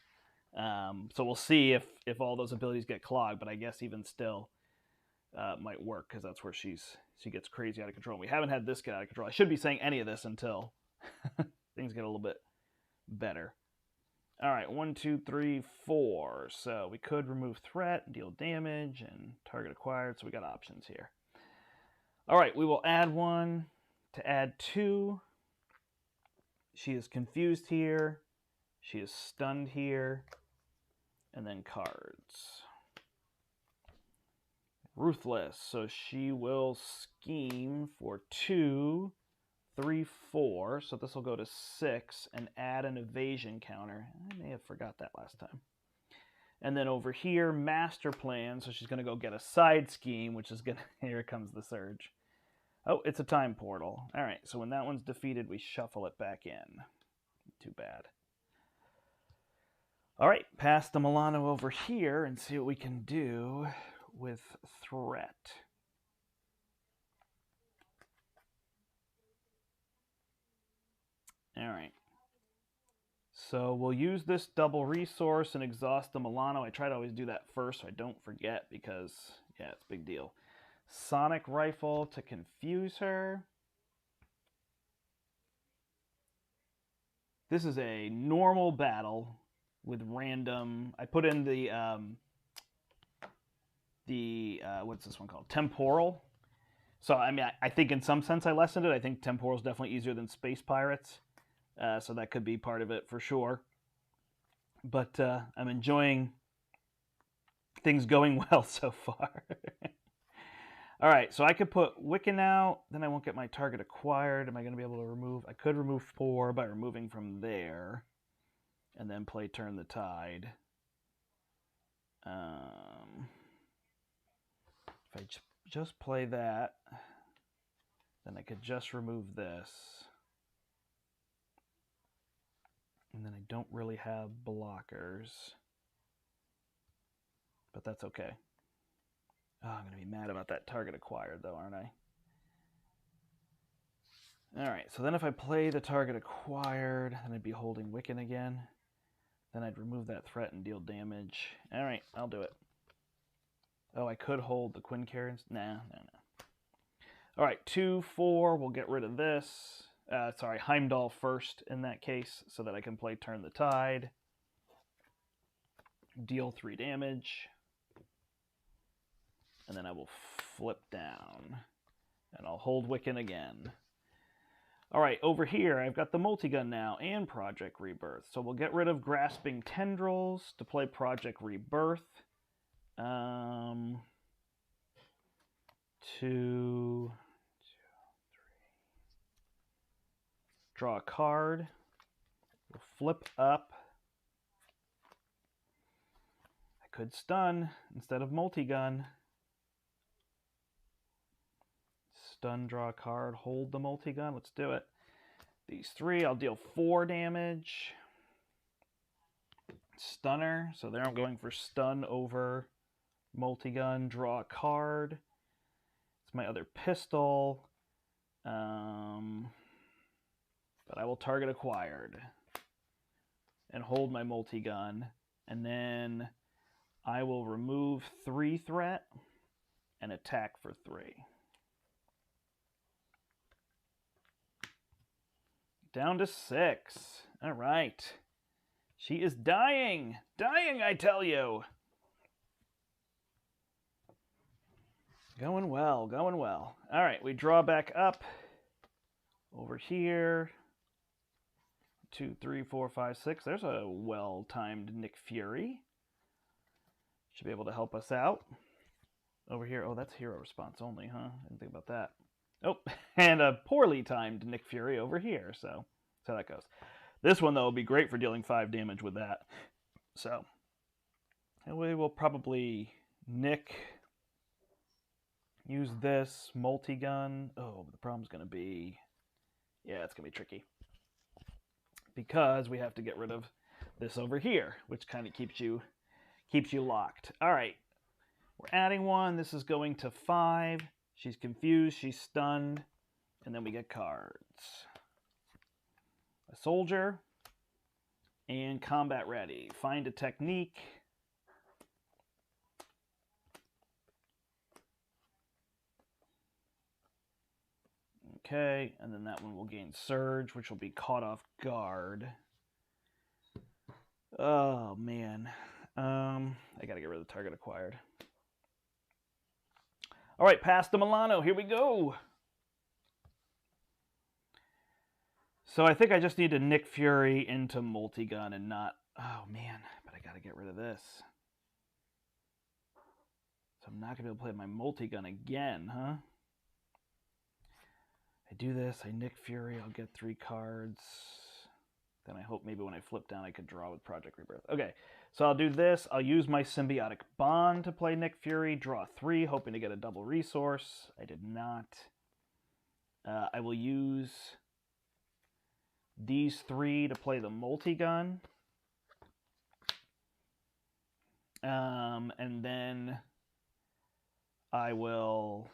So we'll see if all those abilities get clogged, but I guess even still might work because that's where she gets crazy out of control. We haven't had this get out of control. I shouldn't be saying any of this until things get a little bit better. All right, 1, 2, 3, 4. So we could remove threat, deal damage, and target acquired. So we got options here. All right, we will add 1 to add 2. She is confused here. She is stunned here. And then cards. Ruthless. So she will scheme for 2, 3, 4. So this will go to 6 and add an evasion counter. I may have forgot that last time. And then over here, master plan. So she's going to go get a side scheme, which is going to... Here comes the surge. Oh, it's a time portal. All right, so when that one's defeated, we shuffle it back in. Too bad. All right, pass the Milano over here and see what we can do with threat. All right. So we'll use this double resource and exhaust the Milano. I try to always do that first so I don't forget because, yeah, it's a big deal. Sonic Rifle to confuse her. This is a normal battle. with random. I put in the what's this one called? Temporal. So I mean, I think in some sense I lessened it. I think temporal is definitely easier than space pirates, so that could be part of it for sure. But I'm enjoying things going well so far. All right, so I could put Wiccan out, then I won't get my target acquired. Am I going to be able to remove? I could remove 4 by removing from there, and then play Turn the Tide. If I just play that, then I could just remove this. And then I don't really have blockers. But that's okay. Oh, I'm going to be mad about that target acquired, though, aren't I? Alright, so then if I play the target acquired, then I'd be holding Wiccan again. Then I'd remove that threat and deal damage. Alright, I'll do it. Oh, I could hold the Quincarons. Nah. Alright, 2, 4, we'll get rid of this. Sorry, Heimdall first in that case, so that I can play Turn the Tide. Deal 3 damage. And then I will flip down. And I'll hold Wiccan again. Alright, over here I've got the Multigun now and Project Rebirth. So we'll get rid of Grasping Tendrils to play Project Rebirth. 2, 3. Draw a card. We'll flip up. I could stun instead of Multigun. Stun, draw a card, hold the Multigun. Let's do it. These 3, I'll deal 4 damage. Stunner, so there I'm going for stun over Multigun. Draw a card. It's my other pistol. But I will target acquired. And hold my Multigun. And then I will remove 3 threat and attack for 3. Down to 6. All right. She is dying. Dying, I tell you. Going well, going well. All right, we draw back up. Over here. 2, 3, 4, 5, 6. There's a well-timed Nick Fury. Should be able to help us out. Over here. Oh, that's hero response only, huh? Didn't think about that. Oh, and a poorly timed Nick Fury over here, so that's how that goes. This one, though, will be great for dealing 5 damage with that. So, and we will probably Nick, use this, Multigun. Oh, the problem's going to be, yeah, it's going to be tricky. Because we have to get rid of this over here, which kind of keeps you locked. All right, we're adding 1. This is going to 5. She's confused, she's stunned, and then we get cards. A soldier, and combat ready. Find a technique. Okay, and then that one will gain surge, which will be caught off guard. Oh, man. I gotta get rid of the target acquired. All right, past the Milano. Here we go. So I think I just need to Nick Fury into Multigun and not... Oh, man. But I got to get rid of this. So I'm not going to be able to play my Multigun again, huh? I do this. I Nick Fury. I'll get 3 cards. Then I hope maybe when I flip down I could draw with Project Rebirth. Okay, so I'll do this. I'll use my Symbiotic Bond to play Nick Fury. Draw 3, hoping to get a double resource. I did not. I will use these 3 to play the Multigun. And then I will...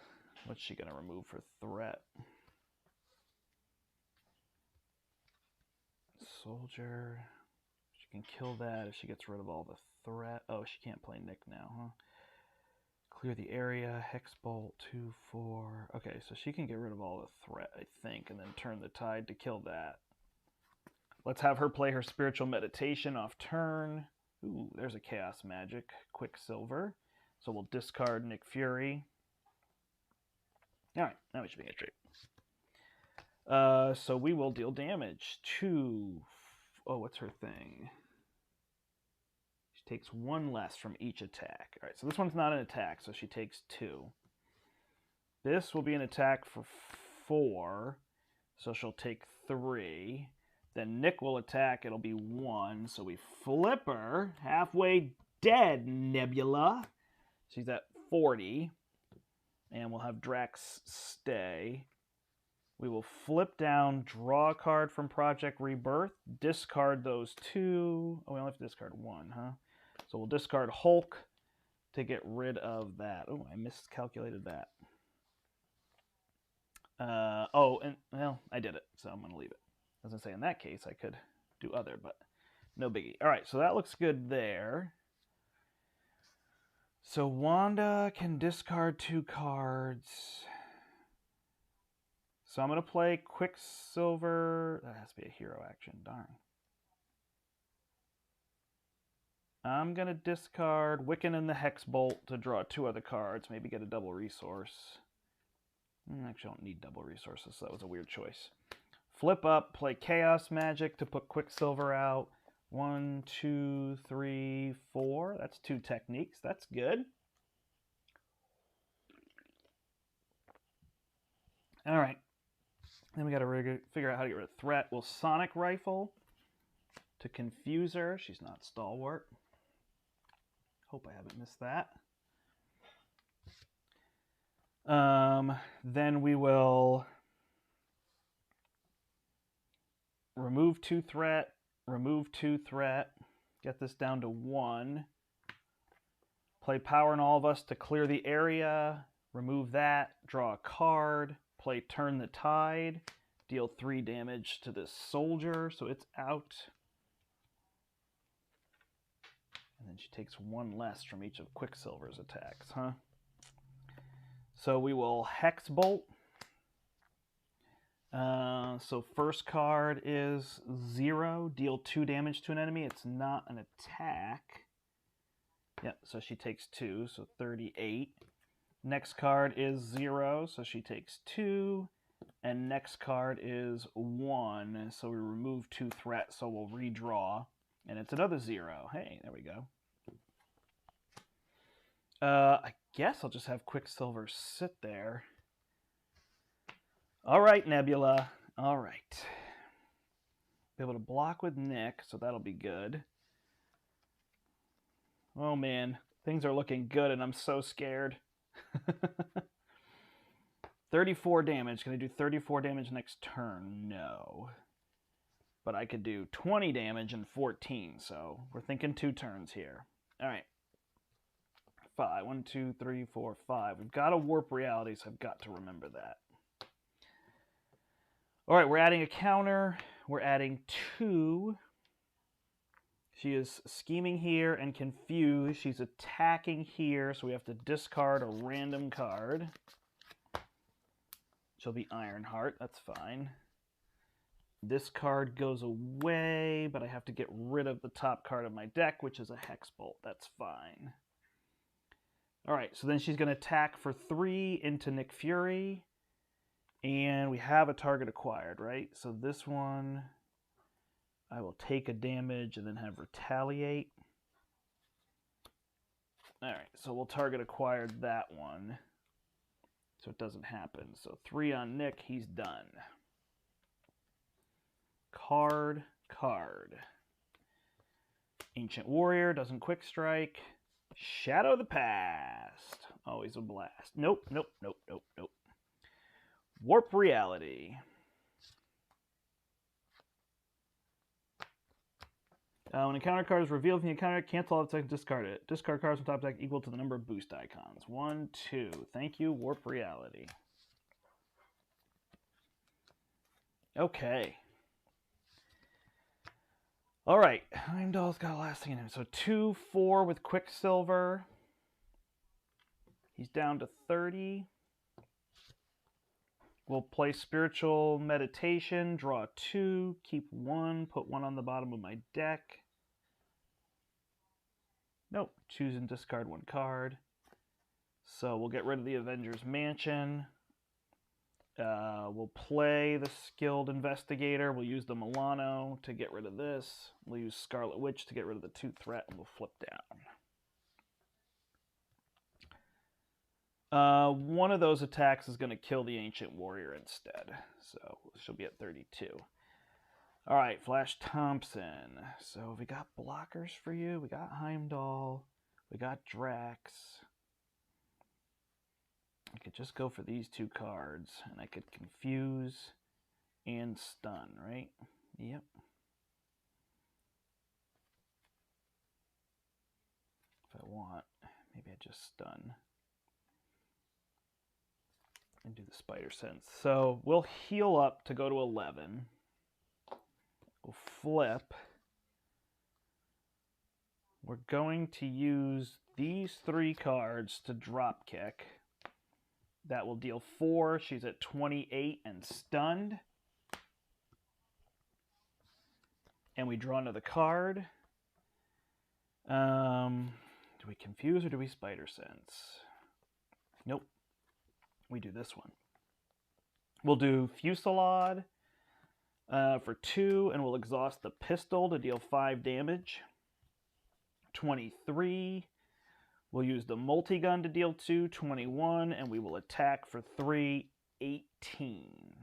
What's she going to remove for threat? Soldier. She can kill that if she gets rid of all the threat. Oh, she can't play Nick now, huh? Clear the area. Hex Bolt 2, 4. Okay, so she can get rid of all the threat, I think, and then turn the tide to kill that. let's have her play her Spiritual Meditation off turn. Ooh, there's a Chaos Magic, Quicksilver. So we'll discard Nick Fury. All right, now we should be in straight. So we will deal damage to... Oh, what's her thing? She takes 1 less from each attack. All right, so this one's not an attack, so she takes 2. This will be an attack for 4, so she'll take 3. Then Nick will attack, it'll be 1, so we flip her. Halfway dead, Nebula. She's at 40. And we'll have Drax stay. We will flip down, draw a card from Project Rebirth, discard those 2. Oh, we only have to discard 1, huh? So we'll discard Hulk to get rid of that. Oh, I miscalculated that. Well, I did it, so I'm going to leave it. I was going to say, in that case, I could do other, but no biggie. All right, so that looks good there. So Wanda can discard 2 cards. So I'm going to play Quicksilver. That has to be a hero action, darn. I'm going to discard Wiccan and the Hex Bolt to draw 2 other cards, maybe get a double resource. Actually, I don't need double resources, so that was a weird choice. Flip up, play Chaos Magic to put Quicksilver out. 1, 2, 3, 4. That's 2 techniques. That's good. All right. Then we got to figure out how to get rid of threat. We'll Sonic Rifle to confuse her. She's not stalwart. Hope I haven't missed that. Then we will remove 2 threat, remove 2 threat, get this down to 1. Play Power in All of Us to clear the area, remove that, draw a card, play Turn the Tide, deal 3 damage to this soldier, so it's out. And then she takes 1 less from each of Quicksilver's attacks, huh? So we will Hex Bolt. So first card is 0, deal 2 damage to an enemy. It's not an attack. Yep, so she takes 2, so 38. Next card is 0, so she takes 2. And next card is 1, so we remove 2 threat, so we'll redraw. And it's another 0. Hey, there we go. I guess I'll just have Quicksilver sit there. All right, Nebula. All right. Be able to block with Nick, so that'll be good. Oh, man. Things are looking good, and I'm so scared. 34 damage. Can I do 34 damage next turn? No. But I could do 20 damage and 14, so we're thinking 2 turns here. All right. 5. 1, 2, 3, 4, 5. We've got to warp reality, so I've got to remember that. All right, we're adding a counter. We're adding 2. She is scheming here and confused. She's attacking here, so we have to discard a random card. She'll be Ironheart. That's fine. This card goes away, but I have to get rid of the top card of my deck, which is a Hex Bolt. That's fine. All right, so then she's going to attack for 3 into Nick Fury. And we have a target acquired, right? So this one, I will take a damage and then have retaliate. All right, so we'll target acquired that one. So it doesn't happen. So 3 on Nick, he's done. Card. Ancient Warrior, doesn't quick strike. Shadow of the Past. Always a blast. Nope. Warp Reality. When a counter card is revealed from the encounter, cancel all attacks, discard it. Discard cards from top deck equal to the number of boost icons. 1, 2. Thank you, Warp Reality. Okay. All right. Heimdall's got a last thing in him. So 2, 4 with Quicksilver. He's down to 30. We'll play Spiritual Meditation, draw 2, keep 1, put 1 on the bottom of my deck. Nope, choose and discard 1 card. So we'll get rid of the Avengers Mansion. We'll play the Skilled Investigator. We'll use the Milano to get rid of this. We'll use Scarlet Witch to get rid of the 2 threat, and we'll flip down. One of those attacks is going to kill the Ancient Warrior instead. So she'll be at 32. All right, Flash Thompson. So we got blockers for you. We got Heimdall. We got Drax. I could just go for these 2 cards, and I could confuse and stun, right? Yep. If I want, maybe I just stun and do the Spider Sense. So we'll heal up to go to 11. We'll flip. We're going to use these 3 cards to drop kick. That will deal 4. She's at 28 and stunned. And we draw another card. Do we confuse or do we Spider Sense? Nope. We do this one. We'll do Fusillade for 2, and we'll exhaust the pistol to deal 5 damage. 23. We'll use the multi-gun to deal 2, 21, and we will attack for 3, 18.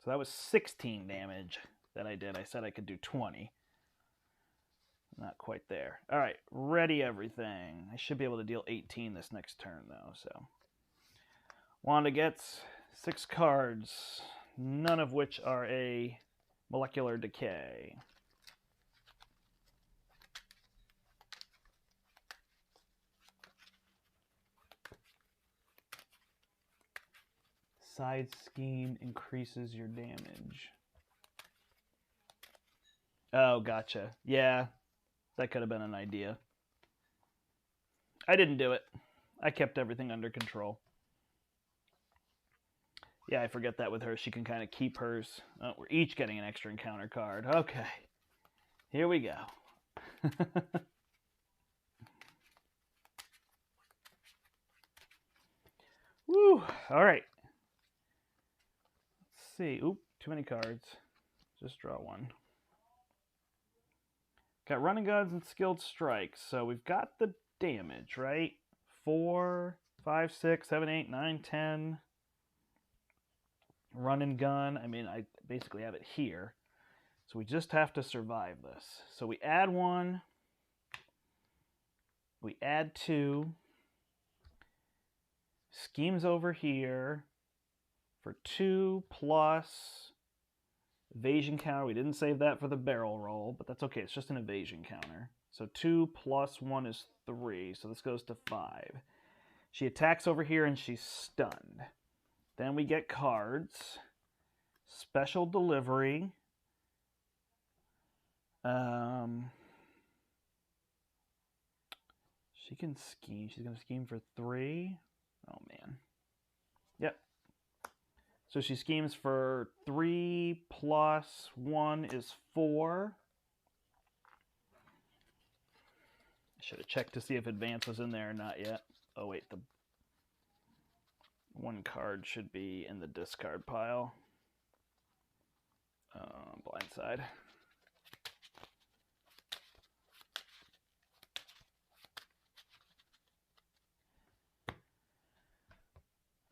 So that was 16 damage that I did. I said I could do 20. Not quite there. All right, ready everything. I should be able to deal 18 this next turn, though. So Wanda gets 6 cards, none of which are a molecular decay. Side scheme increases your damage. Oh, gotcha. Yeah, that could have been an idea. I didn't do it. I kept everything under control. Yeah, I forget that with her. She can kind of keep hers. Oh, we're each getting an extra encounter card. Okay. Here we go. Woo! All right. Let's see. Oop, too many cards. Just draw 1. Got running guns and skilled strikes. So we've got the damage, right? 4, 5, 6, 7, 8, 9, 10. Run and gun. I mean, I basically have it here. So we just have to survive this. So we add 1. We add 2. Schemes over here for 2 plus evasion counter. We didn't save that for the barrel roll, but that's okay. It's just an evasion counter. So 2 plus 1 is 3. So this goes to 5. She attacks over here and she's stunned. Then we get cards. Special delivery. She can scheme. She's going to scheme for 3. Oh, man. Yep. So she schemes for 3 plus 1 is 4. I should have checked to see if advance was in there or not yet. Oh, wait. The 1 card should be in the discard pile. Blindside.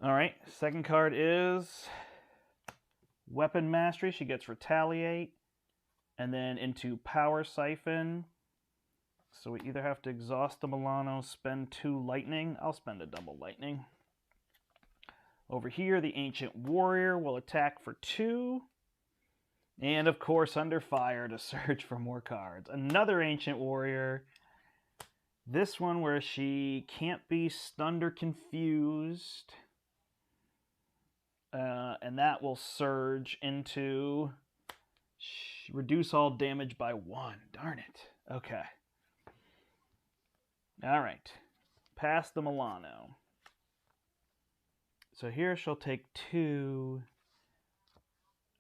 All right, second card is Weapon Mastery. She gets Retaliate. And then into Power Siphon. So we either have to exhaust the Milano, spend 2 lightning. I'll spend a double lightning. Over here, the Ancient Warrior will attack for 2. And of course, under fire to search for more cards. Another Ancient Warrior. This one where she can't be stunned or confused. And that will surge into reduce all damage by 1. Darn it. Okay. All right. Pass the Milano. So here she'll take 2.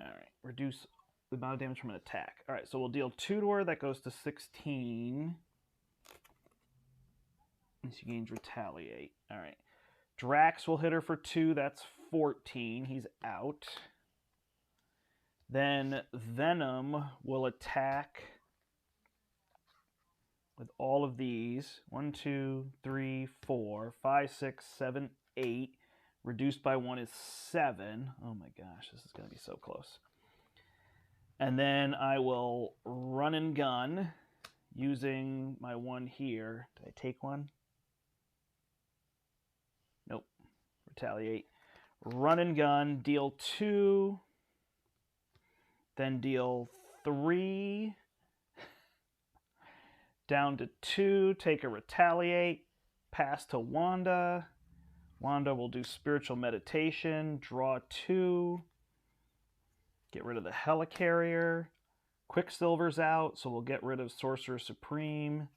All right, reduce the amount of damage from an attack. All right, so we'll deal 2 to her. That goes to 16. And she gains retaliate. All right. Drax will hit her for 2. That's 14. He's out. Then Venom will attack with all of these. 1, 2, 3, 4, 5, 6, 7, 8. Reduced by 1 is 7. Oh my gosh, this is going to be so close. And then I will run and gun using my 1 here. Did I take 1? Nope. Retaliate. Run and gun, deal 2. Then deal 3. Down to 2. Take a retaliate. Pass to Wanda. Wanda will do spiritual meditation. Draw 2. Get rid of the Helicarrier. Quicksilver's out, so we'll get rid of Sorcerer Supreme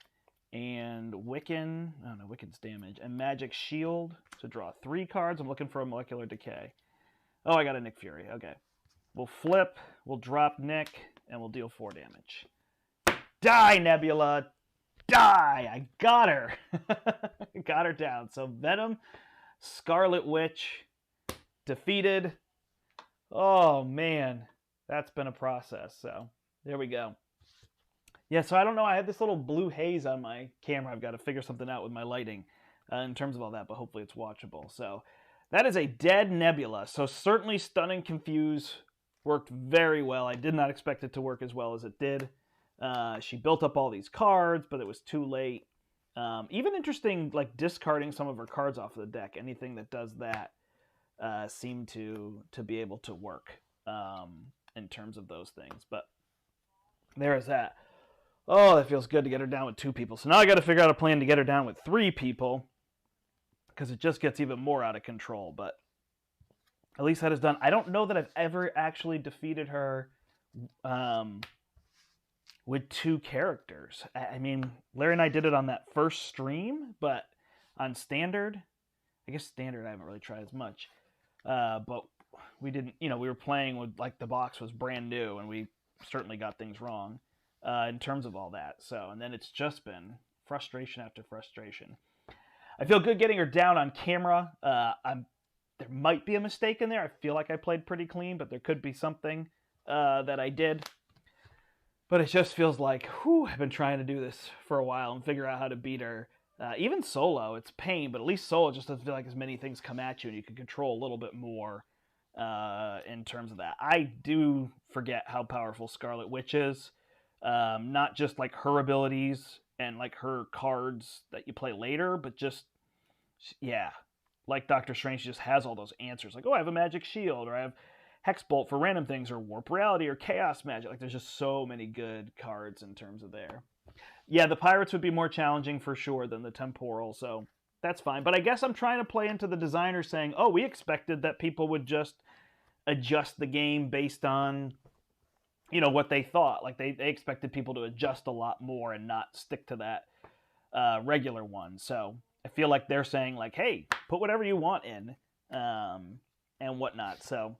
and Wiccan. Oh no, Wiccan's damage. And Magic Shield to draw 3 cards. I'm looking for a Molecular Decay. Oh, I got a Nick Fury. Okay. We'll flip, we'll drop Nick, and we'll deal 4 damage. Die, Nebula! Die! I got her! Got her down. So Venom, Scarlet Witch, defeated. Oh, man. That's been a process. So there we go. Yeah, so I don't know. I had this little blue haze on my camera. I've got to figure something out with my lighting in terms of all that, but hopefully it's watchable. So that is a dead Nebula. So certainly Stun and Confuse worked very well. I did not expect it to work as well as it did. She built up all these cards, but it was too late. Even interesting, like discarding some of her cards off of the deck. Anything that does that seemed to be able to work in terms of those things. But there is that. Oh, that feels good to get her down with 2 people. So now I got to figure out a plan to get her down with 3 people, because it just gets even more out of control. But at least that is done. I don't know that I've ever actually defeated her with 2 characters. I mean, Larry and I did it on that first stream, but on Standard, I guess Standard I haven't really tried as much. But we didn't, we were playing with, like, the box was brand new, and we certainly got things wrong in terms of all that. So, and then it's just been frustration after frustration. I feel good getting her down on camera. There might be a mistake in there. I feel like I played pretty clean, but there could be something that I did. But it just feels like, I've been trying to do this for a while and figure out how to beat her. Even solo, it's pain, but at least solo just doesn't feel like as many things come at you, and you can control a little bit more in terms of that. I do forget how powerful Scarlet Witch is. Not just like her abilities and like her cards that you play later, but just, yeah, like Doctor Strange, she just has all those answers. Like, oh, I have a magic shield, or I have Hex Bolt for random things, or Warp Reality, or Chaos Magic. Like, there's just so many good cards in terms of there. Yeah, the Pirates would be more challenging for sure than the Temporal, so that's fine. But I guess I'm trying to play into the designer saying, oh, we expected that people would just adjust the game based on, what they thought. Like, they expected people to adjust a lot more and not stick to that regular one. So I feel like they're saying, like, hey, put whatever you want in and whatnot. So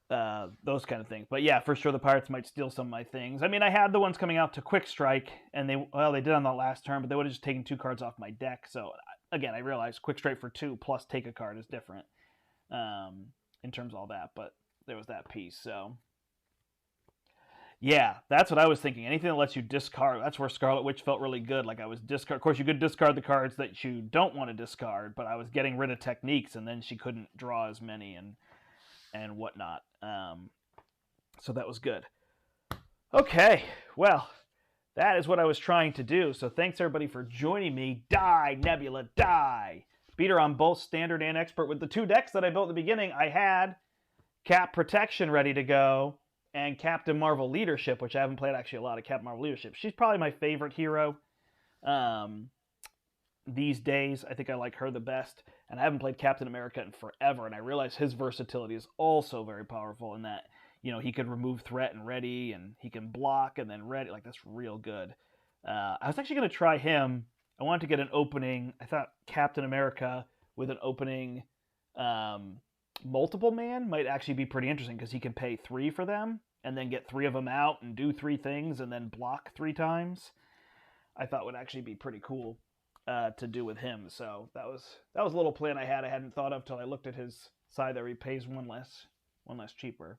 those kind of things. But yeah, for sure the Pirates might steal some of my things. I mean, I had the ones coming out to Quick Strike, and they did on the last turn, but they would have just taken 2 cards off my deck. So again, I realized Quick Strike for 2 plus take a card is different in terms of all that. But there was that piece. So yeah, that's what I was thinking. Anything that lets you discard, that's where Scarlet Witch felt really good. Like, I was discard. Of course, you could discard the cards that you don't want to discard, but I was getting rid of techniques, and then she couldn't draw as many and whatnot. So that was good. Okay, well, that is what I was trying to do. So thanks everybody for joining me. Die, Nebula, die! Beat her on both Standard and Expert with the 2 decks that I built at the beginning. I had Cap Protection ready to go, and Captain Marvel Leadership, which I haven't played actually a lot of Captain Marvel Leadership. She's probably my favorite hero these days. I think I like her the best, and I haven't played Captain America in forever, and I realize his versatility is also very powerful in that, he could remove threat and ready, and he can block and then ready. Like, that's real good. I was actually going to try him. I wanted to get an opening. I thought Captain America with an opening multiple man might actually be pretty interesting because he can pay 3 for them and then get 3 of them out and do 3 things and then block 3 times. I thought would actually be pretty cool to do with him. So that was a little plan I hadn't thought of till I looked at his side there. He pays one less cheaper.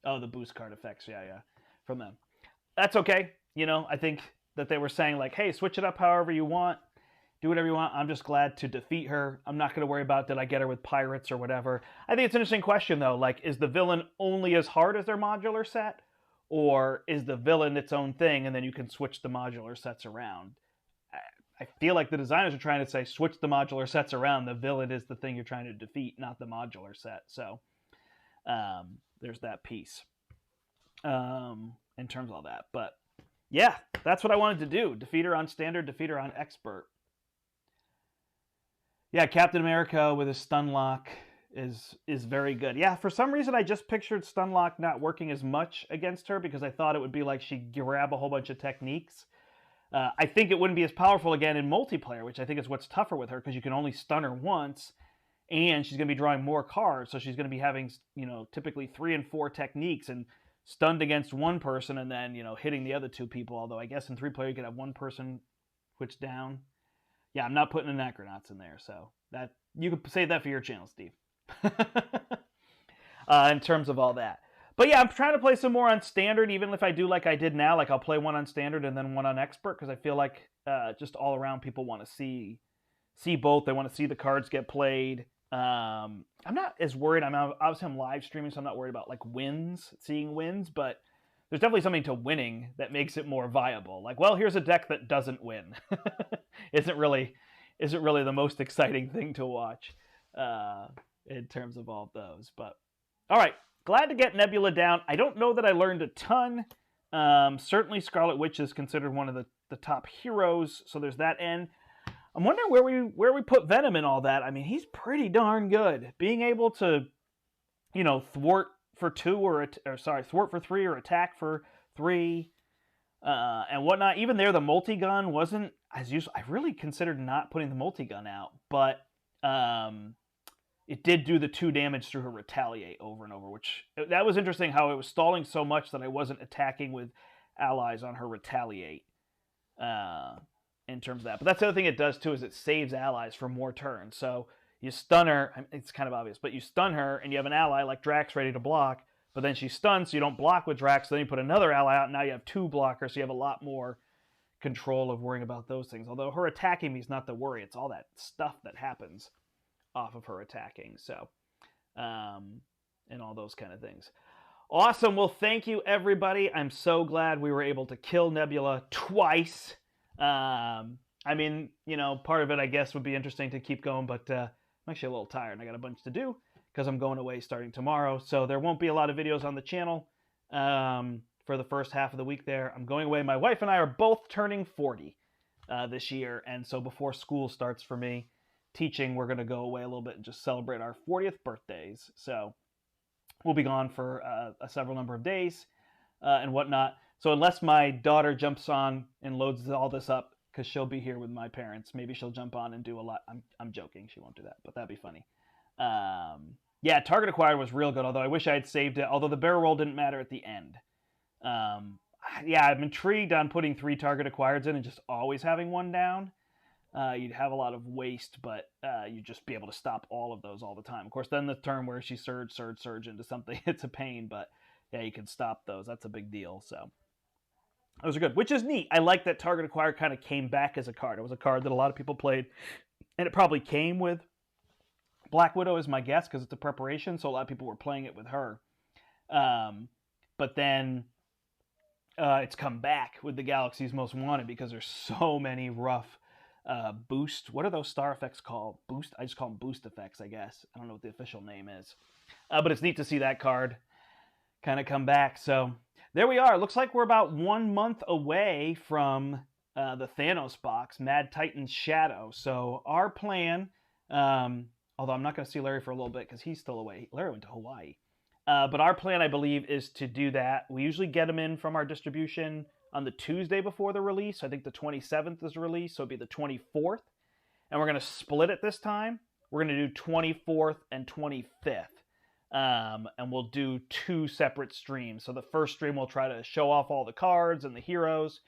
Oh, the boost card effects, yeah, from them. That's okay. I think that they were saying like, hey, switch it up however you want. Do whatever you want. I'm just glad to defeat her. I'm not going to worry about did I get her with pirates or whatever. I think it's an interesting question, though. Like, is the villain only as hard as their modular set? Or is the villain its own thing, and then you can switch the modular sets around? I feel like the designers are trying to say, switch the modular sets around. The villain is the thing you're trying to defeat, not the modular set. So there's that piece in terms of all that. But, yeah, that's what I wanted to do. Defeat her on standard, defeat her on expert. Yeah, Captain America with his stun lock is very good. Yeah, for some reason I just pictured stun lock not working as much against her because I thought it would be like she'd grab a whole bunch of techniques. I think it wouldn't be as powerful again in multiplayer, which I think is what's tougher with her because you can only stun her once, and she's going to be drawing more cards, so she's going to be having typically 3 and 4 techniques and stunned against one person and then hitting the other 2 people. Although I guess in 3-player you could have one person switch down. Yeah, I'm not putting Anachronauts in there, so that you could save that for your channel, Steve. In terms of all that. But yeah, I'm trying to play some more on standard, even if I do like I did now. Like I'll play one on standard and then one on expert, because I feel like just all around people want to see both. They want to see the cards get played. I'm not as worried. Obviously I'm live streaming, so I'm not worried about like seeing wins, but there's definitely something to winning that makes it more viable. Like, well, here's a deck that doesn't win. Isn't really the most exciting thing to watch in terms of all of those. But all right, glad to get Nebula down. I don't know that I learned a ton. Certainly Scarlet Witch is considered one of the top heroes, so there's that end. I'm wondering where we put Venom in all that. I mean, he's pretty darn good. Being able to, thwart for 2 thwart for 3 or attack for 3 and whatnot. Even there, the multi-gun wasn't as useful. I really considered not putting the multi-gun out, but it did do the 2 damage through her retaliate over and over, which that was interesting how it was stalling so much that I wasn't attacking with allies on her retaliate in terms of that. But that's the other thing it does too, is it saves allies for more turns. So you stun her, it's kind of obvious, but you stun her and you have an ally like Drax ready to block, but then she's stunned, so you don't block with Drax, so then you put another ally out, and now you have 2 blockers, so you have a lot more control of worrying about those things. Although her attacking me is not the worry, it's all that stuff that happens off of her attacking, so, and all those kind of things. Awesome, well, thank you, everybody. I'm so glad we were able to kill Nebula twice. I mean, part of it, I guess, would be interesting to keep going, but I'm actually a little tired, and I got a bunch to do because I'm going away starting tomorrow, so there won't be a lot of videos on the channel for the first half of the week there. I'm going away. My wife and I are both turning 40 this year, and so before school starts for me teaching, we're going to go away a little bit and just celebrate our 40th birthdays. So we'll be gone for a several number of days and whatnot. So unless my daughter jumps on and loads all this up, because she'll be here with my parents, maybe she'll jump on and do a lot. I'm joking. She won't do that, but that'd be funny. Yeah, target acquired was real good, although I wish I had saved it, although the barrel roll didn't matter at the end. Yeah, I'm intrigued on putting 3 target acquireds in and just always having 1 down. You'd have a lot of waste, but you'd just be able to stop all of those all the time. Of course, then the turn where she surge into something, it's a pain, but yeah, you can stop those. That's a big deal, so. Those are good, which is neat. I like that target acquired kind of came back as a card. It was a card that a lot of people played, and it probably came with Black Widow is my guess, because it's a preparation, so a lot of people were playing it with her. But then it's come back with the Galaxy's Most Wanted because there's so many rough boost. What are those star effects called? Boost? I just call them boost effects, I guess. I don't know what the official name is. But it's neat to see that card kind of come back. So there we are. Looks like we're about 1 month away from the Thanos box, Mad Titan's Shadow. So our plan, although I'm not going to see Larry for a little bit because he's still away. Larry went to Hawaii. But our plan, I believe, is to do that. We usually get them in from our distribution on the Tuesday before the release. I think the 27th is the release, so it'd be the 24th. And we're going to split it this time. we're going to do 24th and 25th. And we'll do 2 separate streams. So the first stream we'll try to show off all the cards and the heroes,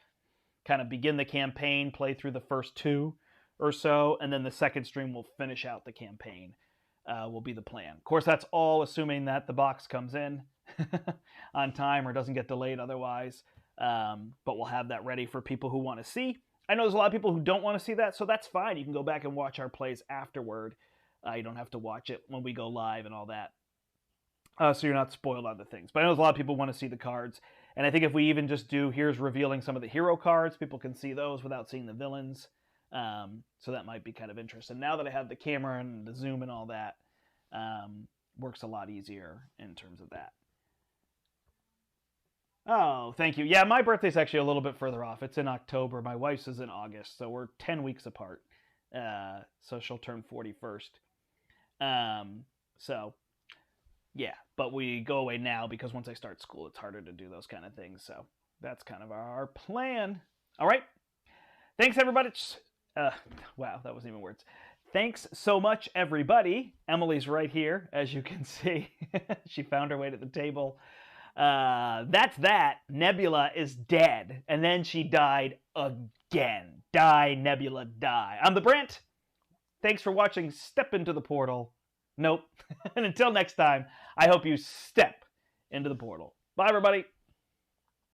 kind of begin the campaign, play through the first 2 or so, and then the second stream will finish out the campaign. Will be the plan. Of course, that's all assuming that the box comes in on time or doesn't get delayed otherwise. But we'll have that ready for people who want to see. I know there's a lot of people who don't want to see that, so that's fine. You can go back and watch our plays afterward. You don't have to watch it when we go live and all that. So you're not spoiled on the things. But I know there's a lot of people want to see the cards. And I think if we even just do, here's revealing some of the hero cards, people can see those without seeing the villains. So that might be kind of interesting. Now that I have the camera and the zoom and all that, works a lot easier in terms of that. Oh, thank you. Yeah, my birthday's actually a little bit further off. It's in October. My wife's is in August, so we're 10 weeks apart. So she'll turn 41st. So, yeah, but we go away now because once I start school, it's harder to do those kind of things. So that's kind of our plan. All right. Thanks, everybody. Wow, that wasn't even words. Thanks so much, everybody. Emily's right here, as you can see. She found her way to the table. That's that. Nebula is dead. And then she died again. Die, Nebula, die. I'm the Brandt. Thanks for watching Step into the Portal. Nope. And until next time, I hope you step into the portal. Bye, everybody.